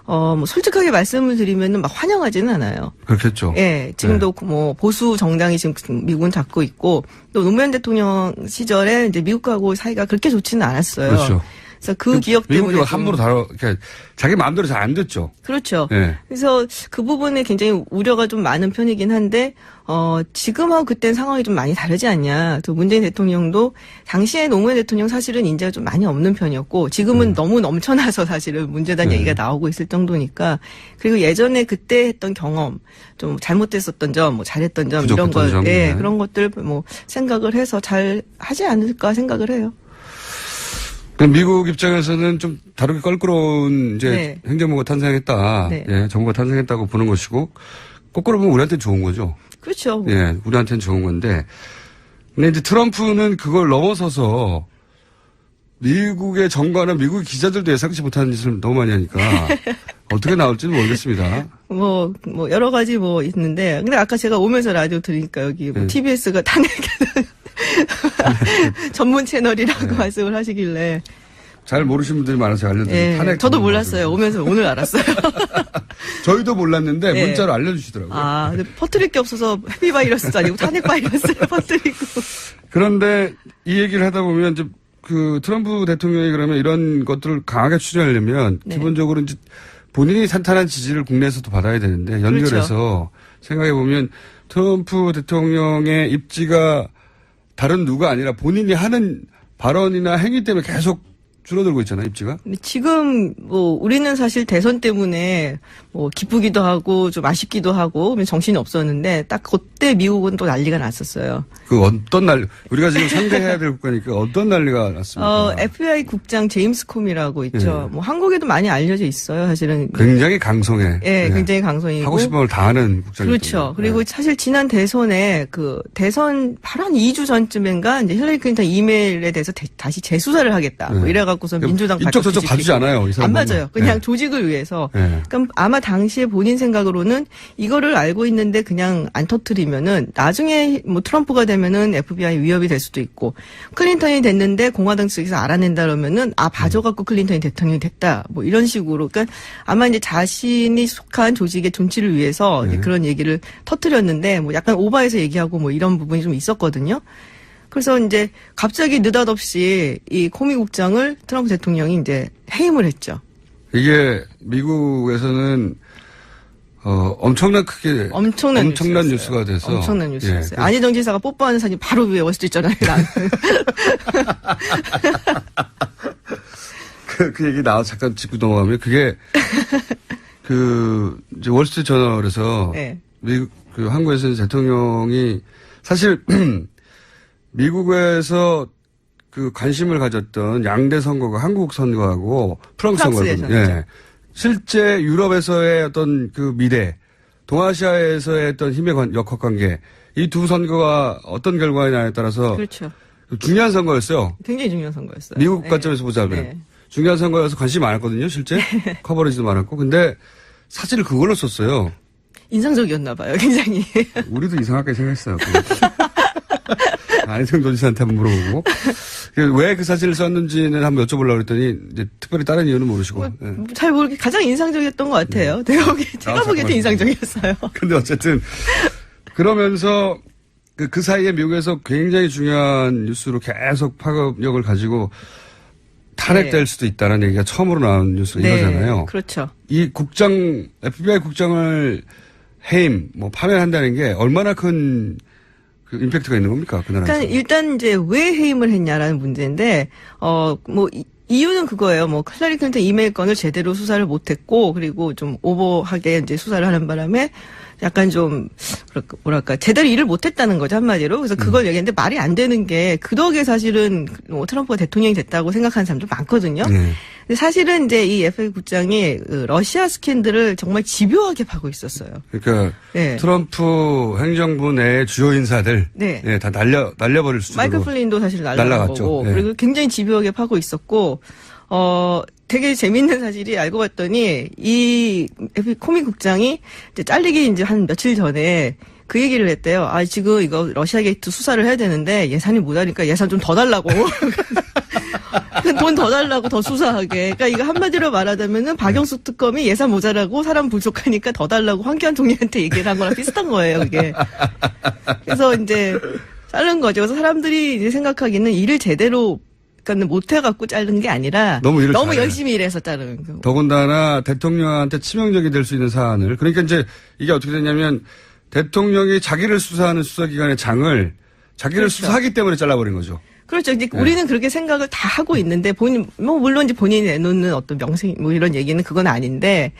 뭐 솔직하게 말씀을 드리면은 막 환영하지는 않아요. 그렇겠죠. 예, 지금도 뭐 보수 정당이 지금 미국은 잡고 있고 또 노무현 대통령 시절에 이제 미국하고 사이가 그렇게 좋지는 않았어요. 그렇죠. 그래서 그 기억 때문에 미국이 함부로 그러니까 자기 마음대로 잘 안 됐죠. 그렇죠. 네. 그래서 그 부분에 굉장히 우려가 좀 많은 편이긴 한데 지금하고 그때는 상황이 좀 많이 다르지 않냐. 또 문재인 대통령도 당시에 노무현 대통령 사실은 인재가 좀 많이 없는 편이었고 지금은 너무 넘쳐나서 사실은 문제단 얘기가 나오고 있을 정도니까 그리고 예전에 그때 했던 경험 좀 잘못됐었던 점, 뭐 잘했던 점 이런 걸 그런 것들 뭐 생각을 해서 잘 하지 않을까 생각을 해요. 미국 입장에서는 좀 다르게 껄끄러운 이제 행정부가 탄생했다. 정부가 탄생했다고 보는 것이고 거꾸로 보면 우리한테는 좋은 거죠. 그렇죠. 우리한테는 좋은 건데. 근데 이제 트럼프는 그걸 넘어서서 미국의 정가나 미국의 기자들도 예상치 못하는 짓을 너무 많이 하니까 어떻게 나올지는 모르겠습니다. 뭐 여러 가지 뭐 있는데 근데 아까 제가 오면서 라디오 들으니까 여기 뭐 TBS가 탄핵 전문 채널이라고 말씀을 하시길래 잘 모르시는 분들이 많아서 알려드리는 탄핵. 저도 몰랐어요. 오면서 오늘 알았어요. 저희도 몰랐는데 문자로 알려주시더라고요. 근데 퍼뜨릴 게 없어서 해피 바이러스도 아니고 탄핵 바이러스를 퍼뜨리고. 그런데 이 얘기를 하다 보면 이제 그 트럼프 대통령이 그러면 이런 것들을 강하게 추진하려면 기본적으로 이제 본인이 탄탄한 지지를 국내에서도 받아야 되는데 연결해서 생각해 보면 트럼프 대통령의 입지가 다른 누가 아니라 본인이 하는 발언이나 행위 때문에 계속 줄어들고 있잖아요, 입지가. 근데 지금 뭐 우리는 사실 대선 때문에 뭐 기쁘기도 하고 좀 아쉽기도 하고 정신이 없었는데 딱 그때 미국은 또 난리가 났었어요. 그 어떤 우리가 지금 상대해야 될 국가니까 어떤 난리가 났습니까? FBI 국장 제임스 콤이라고 있죠. 뭐 한국에도 많이 알려져 있어요. 사실은 굉장히 강성해. 예, 굉장히 강성이고 하고 싶은 걸 다 하는 국장이죠. 그렇죠. 그리고 사실 지난 대선에 그 대선 바로 한 2주 전쯤인가 이제 힐러리 클린턴 이메일에 대해서 다시 재수사를 하겠다. 뭐 이래갖고서 민주당 이쪽 저쪽 봐주지 않아요. 이 안 사람은. 맞아요. 그냥 조직을 위해서. 그럼 아마 당시에 본인 생각으로는 이거를 알고 있는데 그냥 안 터뜨리면은 나중에 뭐 트럼프가 되면은 FBI 위협이 될 수도 있고 클린턴이 됐는데 공화당 측에서 알아낸다 그러면은 봐줘갖고 클린턴이 대통령이 됐다. 뭐 이런 식으로. 그러니까 아마 이제 자신이 속한 조직의 존치를 위해서 그런 얘기를 터뜨렸는데 뭐 약간 오버해서 얘기하고 뭐 이런 부분이 좀 있었거든요. 그래서 이제 갑자기 느닷없이 이 코미 국장을 트럼프 대통령이 이제 해임을 했죠. 이게 미국에서는 엄청난 크게 엄청난 뉴스가 돼서 엄청난 뉴스였어요. 안희정 지사가 뽀뽀하는 사진 바로 위에 월스트리트저널에 그 얘기 나와 잠깐 짚고 넘어가면 그게 이제 월스트리트저널에서 미국 한국에서는 대통령이 사실 미국에서 그 관심을 가졌던 양대 선거가 한국 선거하고 프랑스 선거거든요. 예. 실제 유럽에서의 어떤 그 미래, 동아시아에서의 어떤 힘의 역학관계, 이 두 선거가 어떤 결과에 나에 따라서 그렇죠. 중요한 선거였어요. 굉장히 중요한 선거였어요. 미국 관점에서 보자면 중요한 선거여서 관심이 많았거든요. 실제 커버리지도 많았고, 근데 사실을 그걸로 썼어요. 인상적이었나 봐요. 굉장히. 우리도 이상하게 생각했어요. 안희정 도지사한테 한번 물어보고. 왜 그 사실을 썼는지는 한번 여쭤보려고 그랬더니, 이제 특별히 다른 이유는 모르시고. 잘 모르게 가장 인상적이었던 것 같아요. 제가 보기에도 인상적이었어요. 근데 어쨌든, 그러면서 그 사이에 미국에서 굉장히 중요한 뉴스로 계속 파급력을 가지고 탄핵될 수도 있다는 얘기가 처음으로 나온 뉴스가 이거잖아요. 그렇죠. 이 FBI 국장을 해임, 파면한다는 게 얼마나 큰 그 임팩트가 있는 겁니까? 그 나라에서. 그러니까 일단 이제 왜 해임을 했냐라는 문제인데, 이유는 그거예요. 힐러리 클린턴 이메일 건을 제대로 수사를 못했고, 그리고 좀 오버하게 이제 수사를 하는 바람에 약간 좀, 뭐랄까, 제대로 일을 못했다는 거죠, 한마디로. 그래서 그걸 얘기했는데 말이 안 되는 게, 그 덕에 사실은 트럼프가 대통령이 됐다고 생각하는 사람도 많거든요. 근데 사실은 이제 이 FBI 국장이 러시아 스캔들을 정말 집요하게 파고 있었어요. 그러니까 트럼프 행정부 내 주요 인사들 다 날려버릴 수준으로 마이클 플린도 사실 날라갔고 그리고 굉장히 집요하게 파고 있었고 되게 재밌는 사실이 알고 봤더니 이 FBI 코미 국장이 이제 잘리기 이제 한 며칠 전에 그 얘기를 했대요. 지금 이거 러시아 게이트 수사를 해야 되는데 예산이 모자니까 예산 좀 더 달라고. 돈 더 달라고 더 수사하게. 그러니까 이거 한마디로 말하자면은 박영수 특검이 예산 모자라고 사람 부족하니까 더 달라고 황교안 총리한테 얘기를 한 거랑 비슷한 거예요, 그게. 그래서 이제 자른 거죠. 그래서 사람들이 이제 생각하기는 일을 제대로 그러니까 못 해갖고 자른 게 아니라 너무 열심히 일해서 자른 거. 더군다나 대통령한테 치명적이 될 수 있는 사안을 그러니까 이제 이게 어떻게 됐냐면 대통령이 자기를 수사하는 수사기관의 장을 자기를 수사하기 때문에 잘라버린 거죠. 그렇죠. 이제 우리는 그렇게 생각을 다 하고 있는데 물론 이제 본인이 내놓는 어떤 명세 이런 얘기는 그건 아닌데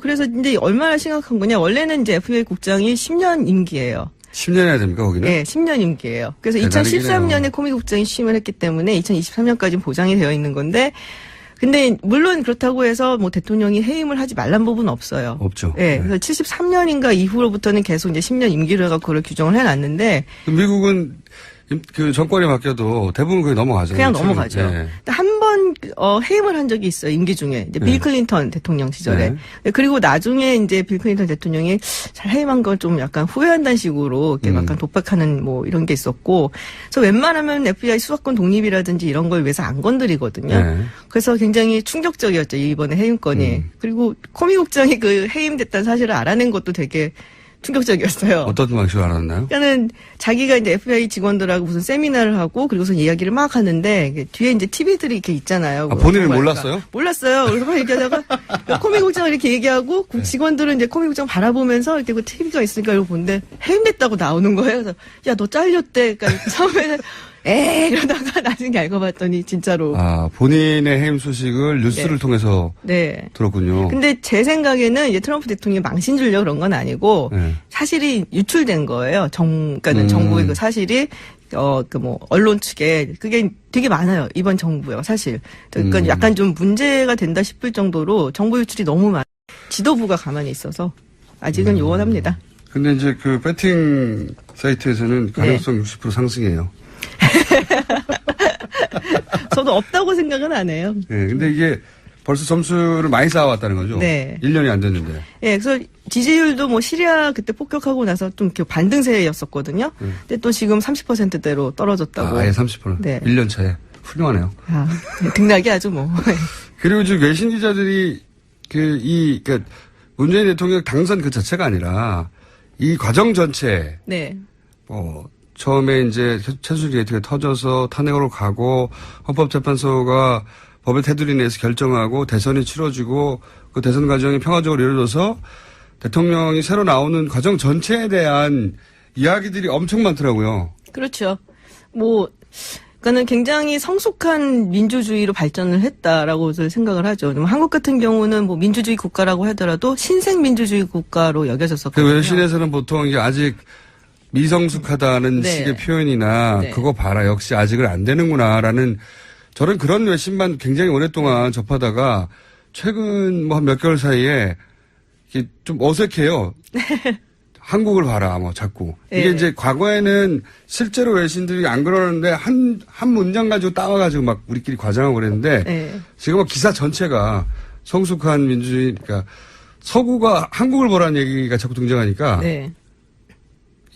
그래서 이제 얼마나 심각한 거냐. 원래는 이제 FBI 국장이 10년 임기예요. 10년 해야 됩니까, 거기는? 네, 10년 임기예요. 그래서 2013년에 코미 국장이 취임을 했기 때문에 2023년까지 보장이 되어 있는 건데 근데 물론 그렇다고 해서 대통령이 해임을 하지 말란 법은 없어요. 없죠. 네. 그래서 73년인가 이후로부터는 계속 이제 10년 임기를 해갖고 그걸 규정을 해놨는데 미국은 그 정권이 바뀌어도 대부분 그게 넘어가죠. 그냥 넘어가죠. 한 번 해임을 한 적이 있어요. 임기 중에 이제 빌 클린턴 대통령 시절에. 그리고 나중에 이제 빌 클린턴 대통령이 잘 해임한 걸 좀 약간 후회한다는 식으로 이렇게 약간 독박하는 이런 게 있었고, 그래서 웬만하면 FBI 수사권 독립이라든지 이런 걸 위해서 안 건드리거든요. 그래서 굉장히 충격적이었죠, 이번에 해임건이. 그리고 코미 국장이 그 해임됐다는 사실을 알아낸 것도 되게 충격적이었어요. 어떤 방식으로 알았나요? 그러니까는 자기가 이제 FBI 직원들하고 무슨 세미나를 하고 그리고서 이야기를 막 하는데 뒤에 이제 TV들이 이렇게 있잖아요. 본인이 몰랐어요? 몰랐어요. 그래서 막 얘기하다가 코미 국장을 이렇게 얘기하고 직원들은 이제 코미 국장 바라보면서 이렇게 그 TV가 있으니까 이거 보는데 해임됐다고 나오는 거예요. 그래서 야, 너 잘렸대. 그러니까 처음에는 그러다가 나중에 알고 봤더니 진짜로. 본인의 해임 소식을 뉴스를 네. 통해서 네. 들었군요. 근데 제 생각에는 이제 트럼프 대통령이 망신 주려고 그런 건 아니고 네. 사실이 유출된 거예요. 그러니까는 정부의 그 사실이 언론 측에 그게 되게 많아요. 이번 정부요, 사실. 그러니까 약간 좀 문제가 된다 싶을 정도로 정보 유출이 너무 많아요. 지도부가 가만히 있어서 아직은 요원합니다. 근데 이제 그 배팅 사이트에서는 가능성 60% 상승이에요. 저도 없다고 생각은 안 해요. 네, 근데 이게 벌써 점수를 많이 쌓아왔다는 거죠. 네. 1년이 안 됐는데. 예, 그래서 지지율도 뭐 시리아 그때 폭격하고 나서 좀 이렇게 반등세였었거든요. 근데 또 지금 30%대로 떨어졌다고. 아예 30%. 네. 1년 차에. 훌륭하네요. 네, 등락이 아주 뭐. 그리고 지금 외신 기자들이 그러니까 문재인 대통령 당선 그 자체가 아니라 이 과정 전체. 네. 처음에 이제 최순실 게이트가 터져서 탄핵으로 가고 헌법재판소가 법의 테두리 내에서 결정하고 대선이 치러지고 그 대선 과정이 평화적으로 이루어져서 대통령이 새로 나오는 과정 전체에 대한 이야기들이 엄청 많더라고요. 그렇죠. 그러니까는 굉장히 성숙한 민주주의로 발전을 했다라고 생각을 하죠. 한국 같은 경우는 뭐 민주주의 국가라고 하더라도 신생 민주주의 국가로 여겨졌었거든요. 그 외신에서는 보통 이게 아직 미성숙하다는 네. 식의 표현이나 네. 그거 봐라 역시 아직은 안 되는구나라는 저는 그런 외신만 굉장히 오랫동안 접하다가 최근 뭐 한 몇 개월 사이에 이게 좀 어색해요. 한국을 봐라 자꾸. 이게 네. 이제 과거에는 실제로 외신들이 안 그러는데 한 문장 가지고 따와가지고 막 우리끼리 과장하고 그랬는데 네. 지금은 기사 전체가 성숙한 민주주의 그러니까 서구가 한국을 보라는 얘기가 자꾸 등장하니까 네.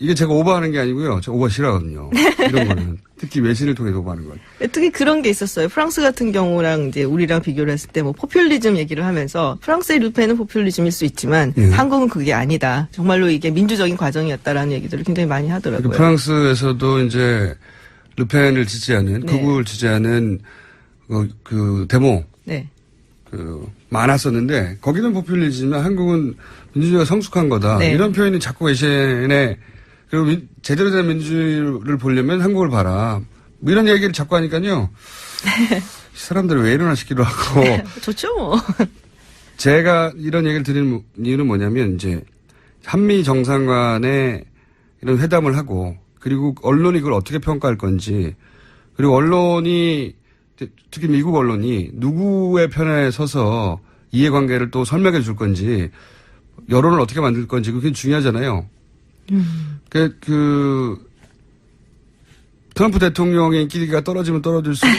이게 제가 오버하는 게 아니고요. 제가 오버 싫어하거든요. 이런 거는. 특히 외신을 통해서 오버하는 건. 특히 그런 게 있었어요. 프랑스 같은 경우랑 이제 우리랑 비교를 했을 때 포퓰리즘 얘기를 하면서 프랑스의 르펜은 포퓰리즘일 수 있지만 한국은 그게 아니다. 정말로 이게 민주적인 과정이었다라는 얘기들을 굉장히 많이 하더라고요. 프랑스에서도 이제 르펜을 지지하는, 극우를 지지하는 그 데모. 네. 많았었는데 거기는 포퓰리즘이지만 한국은 민주주의가 성숙한 거다. 네. 이런 표현이 자꾸 외신에 그리고 제대로 된 민주주의를 보려면 한국을 봐라. 뭐 이런 얘기를 자꾸 하니까요. 사람들이 왜 이러나 싶기도 하고. 좋죠, 뭐. 제가 이런 얘기를 드리는 이유는 뭐냐면 이제 한미 정상 간에 이런 회담을 하고 그리고 언론이 그걸 어떻게 평가할 건지 그리고 언론이 특히 미국 언론이 누구의 편에 서서 이해관계를 또 설명해 줄 건지 여론을 어떻게 만들 건지 그게 중요하잖아요. 트럼프 대통령의 인기가 떨어지면 떨어질수록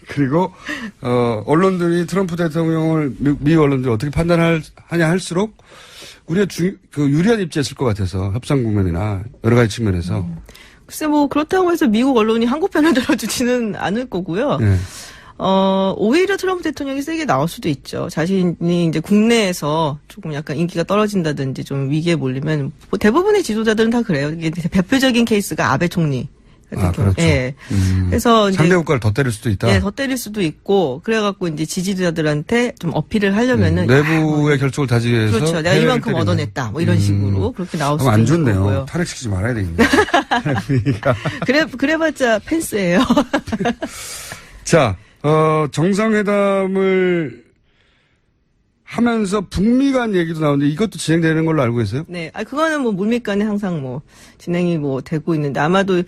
그리고 언론들이 트럼프 대통령을 미국 언론들이 어떻게 판단하냐 할수록 우리가 유리한 입지에 있을 것 같아서 협상 국면이나 여러 가지 측면에서 글쎄 그렇다고 해서 미국 언론이 한국 편을 들어주지는 않을 거고요. 네. 오히려 트럼프 대통령이 세게 나올 수도 있죠. 자신이 이제 국내에서 조금 약간 인기가 떨어진다든지 좀 위기에 몰리면 대부분의 지도자들은 다 그래요. 이게 대표적인 케이스가 아베 총리. 그렇죠. 예. 그래서 이제 상대 국가를 더 때릴 수도 있다. 예, 더 때릴 수도 있고 그래갖고 이제 지지자들한테 좀 어필을 하려면은 내부의 결속을 다지기 위해서 그렇죠. 내가 이만큼 얻어냈다. 뭐 이런 식으로 그렇게 나올 수도 안 있는 좋네요. 거고요. 탄핵시키지 말아야 되겠네. 그래봤자 펜스예요. 자, 정상회담을 하면서 북미 간 얘기도 나오는데 이것도 진행되는 걸로 알고 있어요? 네. 그거는 물밑간에 항상 진행이 되고 있는데 아마도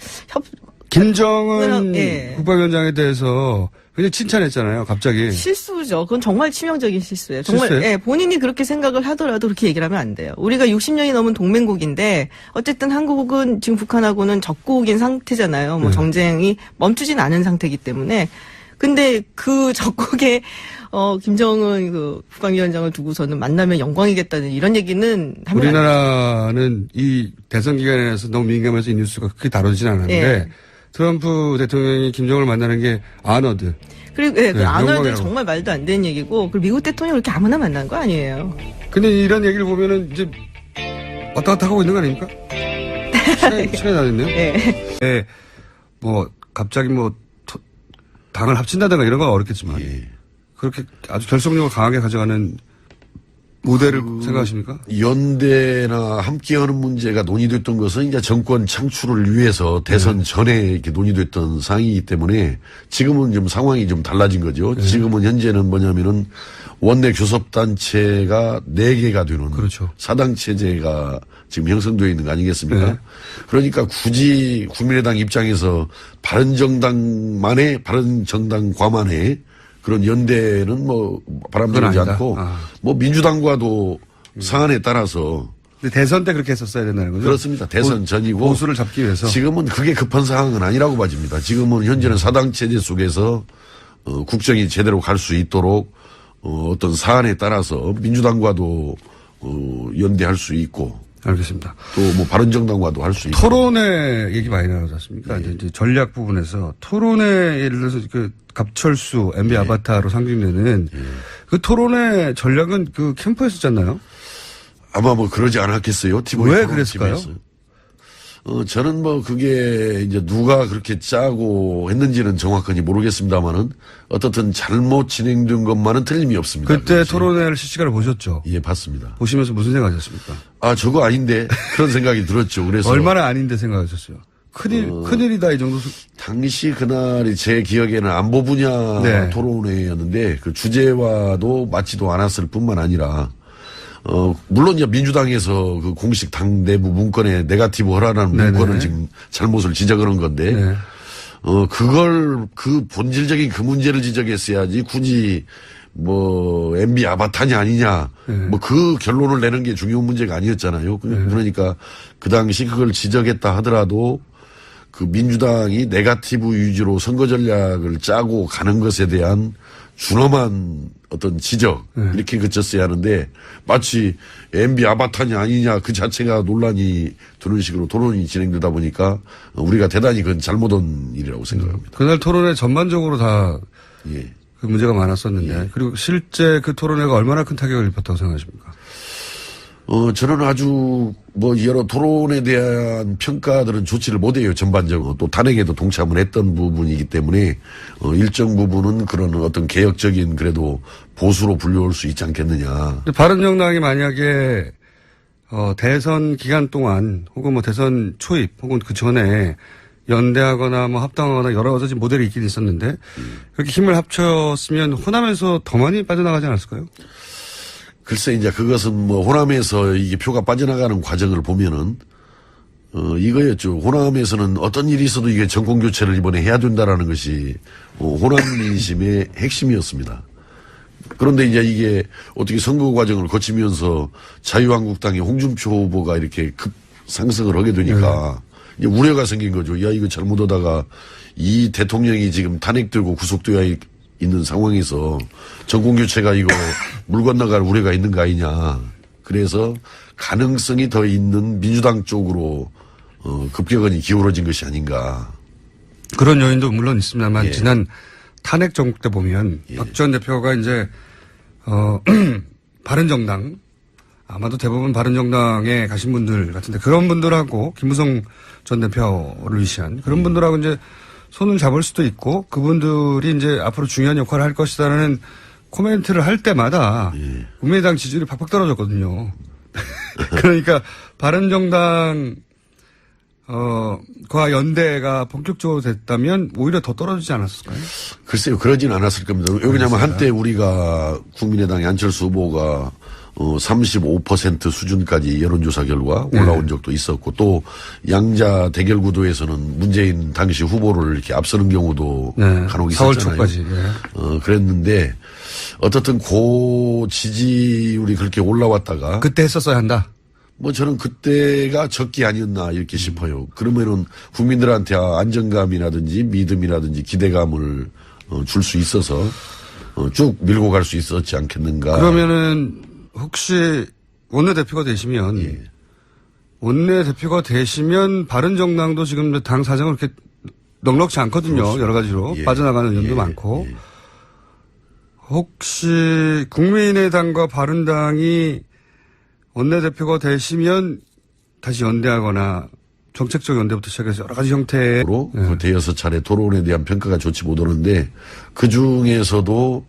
김정은 예. 국방위원장에 대해서 굉장히 칭찬했잖아요, 갑자기. 실수죠. 그건 정말 치명적인 실수예요. 정말, 실수예요? 예, 본인이 그렇게 생각을 하더라도 그렇게 얘기를 하면 안 돼요. 우리가 60년이 넘은 동맹국인데, 어쨌든 한국은 지금 북한하고는 적국인 상태잖아요. 정쟁이 멈추진 않은 상태이기 때문에. 근데 그 적국에, 김정은 국방위원장을 두고서는 만나면 영광이겠다는 이런 얘기는 하면 우리나라는 이 대선 기간에서 너무 민감해서 이 뉴스가 크게 다루진 않았는데, 예. 트럼프 대통령이 김정은을 만나는 게 아너드. 그리고 그 아너드 영광이라고. 정말 말도 안 되는 얘기고, 그리고 미국 대통령 그렇게 아무나 만난 거 아니에요. 근데 이런 얘기를 보면은 이제 왔다 갔다 하고 있는 거 아닙니까? 시간이 다 됐네요. 예. 네. 갑자기 당을 합친다든가 이런 건 어렵겠지만, 그렇게 아주 결속력을 강하게 가져가는 모델을 생각하십니까? 연대나 함께하는 문제가 논의됐던 것은 이제 정권 창출을 위해서 대선 전에 이렇게 논의됐던 사항이기 때문에 지금은 좀 상황이 좀 달라진 거죠. 지금은 현재는 뭐냐면은 원내 교섭단체가 4개가 되는 그렇죠. 사당 체제가 지금 형성되어 있는 거 아니겠습니까? 그러니까 굳이 국민의당 입장에서 바른정당과만의 그런 연대는 뭐 바람직하지 않고 뭐 민주당과도 사안에 따라서 근데 대선 때 그렇게 했었어야 된다는 거죠? 그렇습니다. 대선 전이고 보수를 잡기 위해서 지금은 그게 급한 상황은 아니라고 봐집니다. 지금은 현재는 사당 체제 속에서 국정이 제대로 갈 수 있도록 어떤 사안에 따라서 민주당과도 연대할 수 있고 알겠습니다. 또 뭐 바른정당과도 할 수 있고 토론회 얘기 많이 나오지 않습니까? 이제 전략 부분에서 토론회 예를 들어서 그 갑철수 MB 아바타로 상징되는 그 토론회 전략은 그 캠프에 썼잖아요. 아마 뭐 그러지 않았겠어요. TV 왜 그랬을까요? 저는 뭐 그게 이제 누가 그렇게 짜고 했는지는 정확하게 모르겠습니다만은 어떻든 잘못 진행된 것만은 틀림이 없습니다. 그때 그렇지. 토론회를 실시간으로 보셨죠? 예, 봤습니다. 보시면서 무슨 생각하셨습니까? 아, 저거 아닌데 그런 생각이 들었죠. 그래서 얼마나 아닌데 생각하셨어요? 큰일이다 이 정도. 당시 그날이 제 기억에는 안보 분야 네. 토론회였는데 그 주제와도 맞지도 않았을 뿐만 아니라 물론 이제 민주당에서 그 공식 당 내부 문건에 네거티브 허라라는 문건을 지금 잘못을 지적하는 건데 그걸 그 본질적인 그 문제를 지적했어야지 굳이 뭐 MB 아바타냐 아니냐 뭐 그 결론을 내는 게 중요한 문제가 아니었잖아요. 그러니까 그 당시 그걸 지적했다 하더라도 그 민주당이 네거티브 위주로 선거 전략을 짜고 가는 것에 대한 준엄한 어떤 지적 이렇게 그쳤어야 하는데 마치 MB 아바타냐 아니냐 그 자체가 논란이 되는 식으로 토론이 진행되다 보니까 우리가 대단히 그건 잘못한 일이라고 생각합니다. 그날 토론회 전반적으로 다 예. 그 문제가 많았었는데 그리고 실제 그 토론회가 얼마나 큰 타격을 입혔다고 생각하십니까? 저는 아주 뭐 여러 토론에 대한 평가들은 좋지를 못해요. 전반적으로. 또 탄핵에도 동참을 했던 부분이기 때문에 일정 부분은 그런 어떤 개혁적인 그래도 보수로 분류할 수 있지 않겠느냐. 바른정당이 만약에 대선 기간 동안 혹은 뭐 대선 초입 혹은 그 전에 연대하거나 뭐 합당하거나 여러 가지 모델이 있긴 있었는데 그렇게 힘을 합쳤으면 호남에서 더 많이 빠져나가지 않았을까요? 글쎄 이제 그것은 뭐 호남에서 이게 표가 빠져나가는 과정을 보면은 이거였죠. 호남에서는 어떤 일이 있어도 이게 정권 교체를 이번에 해야 된다라는 것이 호남 민심의 핵심이었습니다. 그런데 이제 이게 어떻게 선거 과정을 거치면서 자유한국당의 홍준표 후보가 이렇게 급 상승을 하게 되니까 이제 우려가 생긴 거죠. 야, 이거 잘못하다가 이 대통령이 지금 탄핵되고 구속되어 있는 상황에서 정권 교체가 이거 물 건너갈 우려가 있는 거 아니냐. 그래서 가능성이 더 있는 민주당 쪽으로 급격하게 기울어진 것이 아닌가. 그런 요인도 물론 있습니다만 예. 지난 탄핵 정국 때 보면 박 전 대표가 이제 바른정당 아마도 대부분 바른정당에 가신 분들 같은데 그런 분들하고 김무성 전 대표를 위시한 그런 분들하고 이제 손을 잡을 수도 있고 그분들이 이제 앞으로 중요한 역할을 할 것이다라는 코멘트를 할 때마다 국민의당 지지율이 팍팍 떨어졌거든요. 그러니까 바른정당 과 연대가 본격적으로 됐다면 오히려 더 떨어지지 않았을까요? 글쎄요, 그러진 않았을 겁니다. 왜냐하면 한때 우리가 국민의당의 안철수 후보가 35% 수준까지 여론조사 결과 올라온 적도 있었고 또 양자 대결 구도에서는 문재인 당시 후보를 이렇게 앞서는 경우도 간혹 있었잖아요. 4월 초까지. 그랬는데 어떻든 고 지지율이 그렇게 올라왔다가 그때 했었어야 한다. 뭐 저는 그때가 적기 아니었나 이렇게 싶어요. 그러면은 국민들한테 안정감이라든지 믿음이라든지 기대감을 줄 수 있어서 쭉 밀고 갈 수 있었지 않겠는가. 그러면은 혹시 원내대표가 되시면 원내대표가 되시면 바른정당도 지금 당 사정은 그렇게 넉넉지 않거든요. 그렇습니다. 여러 가지로 빠져나가는 면도 많고 혹시 국민의당과 바른당이 원내대표가 되시면 다시 연대하거나 정책적 연대부터 시작해서 여러 가지 형태로 그 대여섯 차례 토론에 대한 평가가 좋지 못하는데 그 중에서도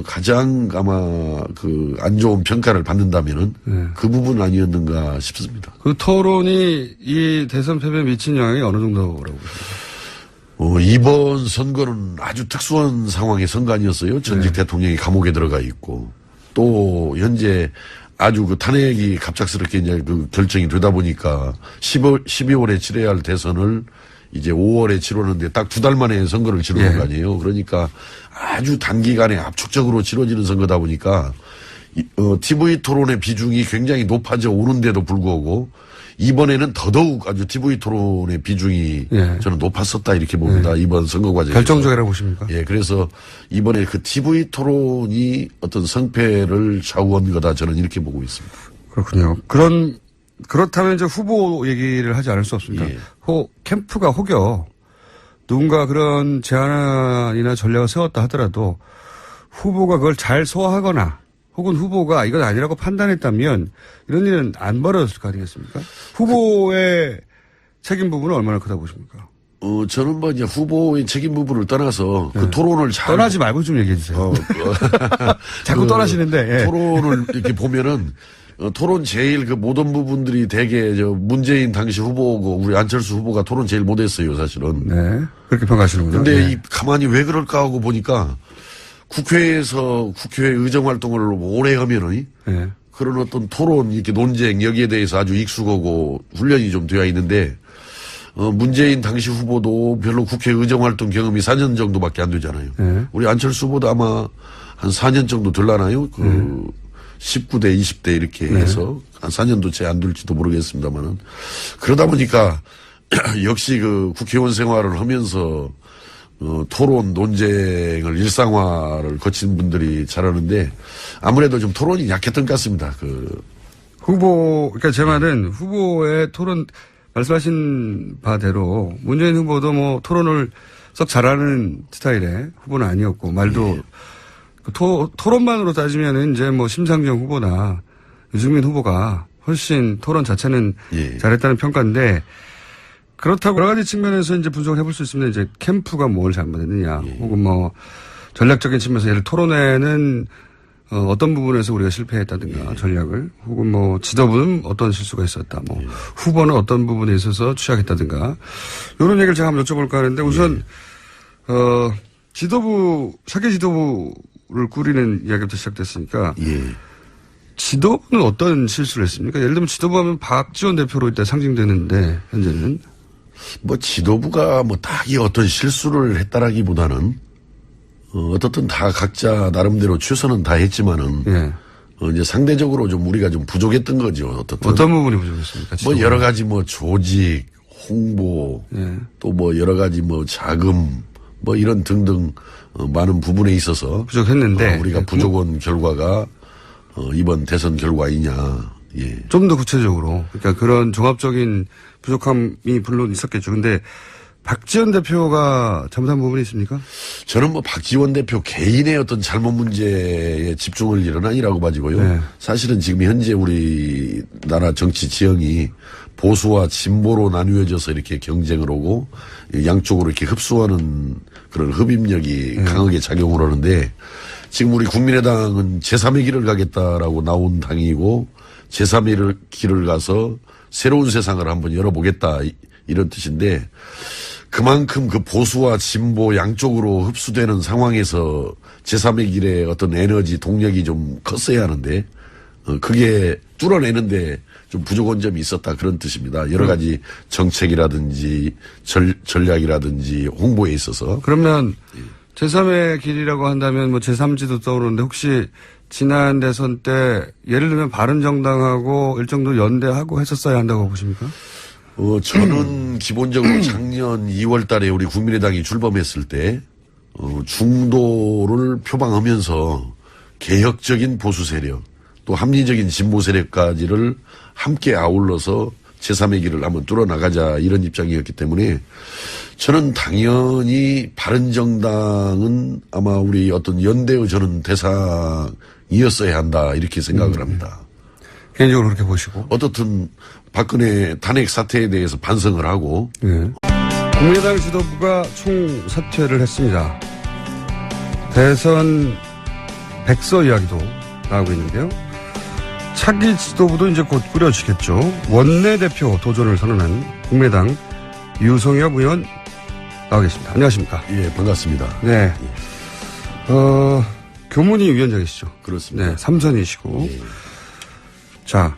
가장 아마 그 안 좋은 평가를 받는다면은 그 부분 아니었는가 싶습니다. 그 토론이 이 대선 패배에 미친 영향이 어느 정도라고 보십니까? 이번 선거는 아주 특수한 상황의 선거 아니었어요. 전직 대통령이 감옥에 들어가 있고 또 현재 아주 그 탄핵이 갑작스럽게 이제 그 결정이 되다 보니까 12월에 치러야 할 대선을 이제 5월에 치르는데 딱 2달 만에 선거를 치르는 거 아니에요. 그러니까 아주 단기간에 압축적으로 치러지는 선거다 보니까 TV 토론의 비중이 굉장히 높아져 오는데도 불구하고 이번에는 더더욱 아주 TV 토론의 비중이 저는 높았었다 이렇게 봅니다. 이번 선거 과정에서. 결정적이라고 보십니까? 예, 그래서 이번에 그 TV 토론이 어떤 성패를 좌우한 거다 저는 이렇게 보고 있습니다. 그렇군요. 그렇다면 이제 후보 얘기를 하지 않을 수 없습니다. 예. 캠프가 혹여 누군가 그런 제안이나 전략을 세웠다 하더라도 후보가 그걸 잘 소화하거나 혹은 후보가 이건 아니라고 판단했다면 이런 일은 안 벌어졌을 거 아니겠습니까? 후보의 책임 부분은 얼마나 크다고 보십니까? 저는 뭐 이제 후보의 책임 부분을 떠나서 그 토론을 잘. 떠나지 말고 좀 얘기해 주세요. 자꾸 떠나시는데. 토론을 이렇게 보면은 토론 제일 그 모든 부분들이 대개 문재인 당시 후보고 우리 안철수 후보가 토론 제일 못했어요, 사실은. 네. 그렇게 평가하시는군요. 근데 가만히 왜 그럴까 하고 보니까 국회에서 국회 의정 활동을 오래 하면은 그런 어떤 토론 이렇게 논쟁 여기에 대해서 아주 익숙하고 훈련이 좀 되어 있는데 문재인 당시 후보도 별로 국회 의정 활동 경험이 4년 정도밖에 안 되잖아요. 우리 안철수 후보도 아마 한 4년 정도 될라나요? 19대, 20대 이렇게 해서 한 4년도 채 안 될지도 모르겠습니다만은 그러다 보니까 역시 그 국회의원 생활을 하면서 토론 논쟁을 일상화를 거친 분들이 잘하는데 아무래도 좀 토론이 약했던 것 같습니다. 그러니까 제 말은 후보의 토론 말씀하신 바대로 문재인 후보도 뭐 토론을 썩 잘하는 스타일의 후보는 아니었고 말도 토론만으로 따지면은 이제 뭐 심상정 후보나 유승민 후보가 훨씬 토론 자체는 잘했다는 평가인데 그렇다고 여러 가지 측면에서 이제 분석을 해볼 수 있습니다. 이제 캠프가 뭘 잘못했느냐, 혹은 뭐 전략적인 측면에서 예를 토론회는 어떤 부분에서 우리가 실패했다든가 전략을, 혹은 뭐 지도부는 어떤 실수가 있었다, 뭐 후보는 어떤 부분에 있어서 취약했다든가 이런 얘기를 제가 한번 여쭤볼까 하는데 우선 사개 지도부를 꾸리는 이야기부터 시작됐으니까 지도부는 어떤 실수를 했습니까? 예를 들면 지도부하면 박지원 대표로 일단 상징되는데 현재는. 뭐 지도부가 뭐 딱히 어떤 실수를 했다라기보다는 어떻든 다 각자 나름대로 최선은 다 했지만은 이제 상대적으로 좀 우리가 좀 부족했던 거죠. 어떤 부분이 부족했습니까? 뭐 여러 가지 뭐 조직, 홍보, 또 뭐 여러 가지 뭐 자금 뭐 이런 등등 많은 부분에 있어서 부족했는데 우리가 부족한 결과가 이번 대선 결과이냐. 좀 더 구체적으로 그러니까 그런 종합적인 부족함이 물론 있었겠죠. 근데 박지원 대표가 잘못한 부분이 있습니까? 저는 뭐 박지원 대표 개인의 어떤 잘못 문제에 집중을 일은 아니라고 봐지고요. 사실은 지금 현재 우리나라 정치 지형이 보수와 진보로 나뉘어져서 이렇게 경쟁을 하고 양쪽으로 이렇게 흡수하는 그런 흡입력이 강하게 작용을 하는데 지금 우리 국민의당은 제3의 길을 가겠다라고 나온 당이고 제3의 길을 가서 새로운 세상을 한번 열어보겠다 이런 뜻인데 그만큼 그 보수와 진보 양쪽으로 흡수되는 상황에서 제3의 길의 어떤 에너지 동력이 좀 컸어야 하는데 그게 뚫어내는데 좀 부족한 점이 있었다 그런 뜻입니다. 여러 가지 정책이라든지 전략이라든지 홍보에 있어서. 그러면 제3의 길이라고 한다면 뭐 제3지도 떠오르는데 혹시 지난 대선 때 예를 들면 바른정당하고 일정도 연대하고 했었어야 한다고 보십니까? 저는 기본적으로 작년 2월 달에 우리 국민의당이 출범했을 때 중도를 표방하면서 개혁적인 보수 세력 또 합리적인 진보 세력까지를 함께 아울러서 제3의 길을 한번 뚫어나가자 이런 입장이었기 때문에 저는 당연히 바른정당은 아마 우리 어떤 연대의 저는 대상이었어야 한다 이렇게 생각을 합니다. 개인적으로 그렇게 보시고. 어떻든 박근혜 탄핵 사태에 대해서 반성을 하고. 국민의당 지도부가 총사퇴를 했습니다. 대선 백서 이야기도 나오고 있는데요. 차기 지도부도 이제 곧 꾸려지겠죠. 원내대표 도전을 선언한 국민의당 유성엽 의원 나와 계십니다. 안녕하십니까? 예, 반갑습니다. 네. 교문위 위원장이시죠? 그렇습니다. 네, 삼선이시고. 예. 자,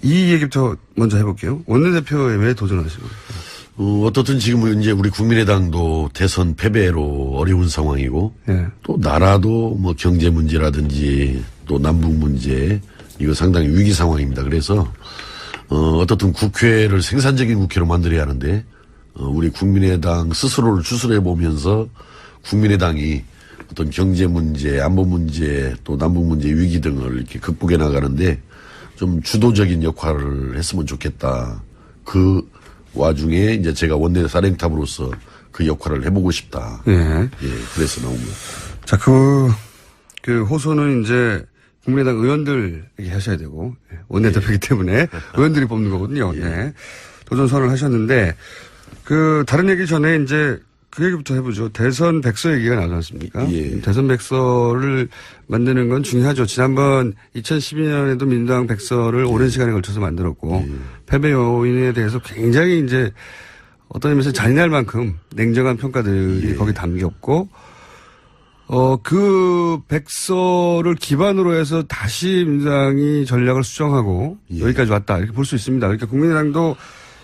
이 얘기부터 먼저 해볼게요. 원내대표에 왜 도전하시는 거예요? 어떻든 지금은 이제 우리 국민의당도 대선 패배로 어려운 상황이고 예. 또 나라도 뭐 경제 문제라든지 또 남북 문제 이거 상당히 위기 상황입니다. 그래서 어떻든 국회를 생산적인 국회로 만들어야 하는데 우리 국민의당 스스로를 추스려 보면서 국민의당이 어떤 경제 문제, 안보 문제, 또 남북 문제 위기 등을 이렇게 극복해 나가는데 좀 주도적인 역할을 했으면 좋겠다. 그 와중에 이제 제가 원내 사령탑으로서 그 역할을 해보고 싶다. 예. 예, 그래서 나온 거예요. 자, 그 호소는 이제 국민의당 의원들에게 하셔야 되고, 원내대표이기 때문에 의원들이 뽑는 거거든요. 네. 도전 선언을 하셨는데, 다른 얘기 전에 이제 그 얘기부터 해보죠. 대선 백서 얘기가 나오지 않습니까? 예. 대선 백서를 만드는 건 중요하죠. 지난번 2012년에도 민주당 백서를 오랜 시간에 걸쳐서 만들었고, 패배 요인에 대해서 굉장히 이제 어떤 의미에서 잔인할 만큼 냉정한 평가들이 거기 담겼고, 그 백서를 기반으로 해서 다시 민주당이 전략을 수정하고 여기까지 왔다. 이렇게 볼 수 있습니다. 그러니까 국민의당도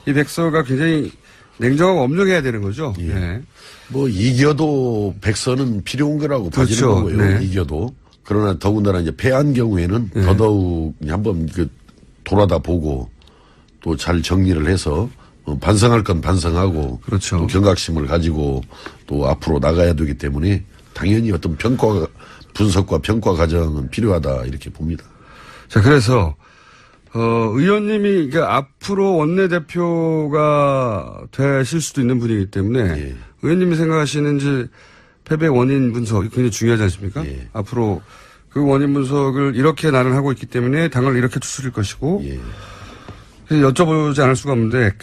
이 백서가 굉장히 냉정하고 엄정해야 되는 거죠. 예. 네. 뭐 이겨도 백서는 필요한 거라고 봐지는 그렇죠. 거고요. 네. 이겨도. 그러나 더군다나 이제 패한 경우에는 더더욱 한번 돌아다 보고 또 잘 정리를 해서 반성할 건 반성하고 그렇죠. 또 경각심을 가지고 또 앞으로 나가야 되기 때문에 당연히 어떤 분석과 평가 과정은 필요하다 이렇게 봅니다. 자, 그래서 의원님이 그러니까 앞으로 원내대표가 되실 수도 있는 분이기 때문에 의원님이 생각하시는 이제 패배 원인 분석이 굉장히 중요하지 않습니까? 앞으로 그 원인 분석을 이렇게 나는 하고 있기 때문에 당을 이렇게 추스릴 것이고 그래서 여쭤보지 않을 수가 없는데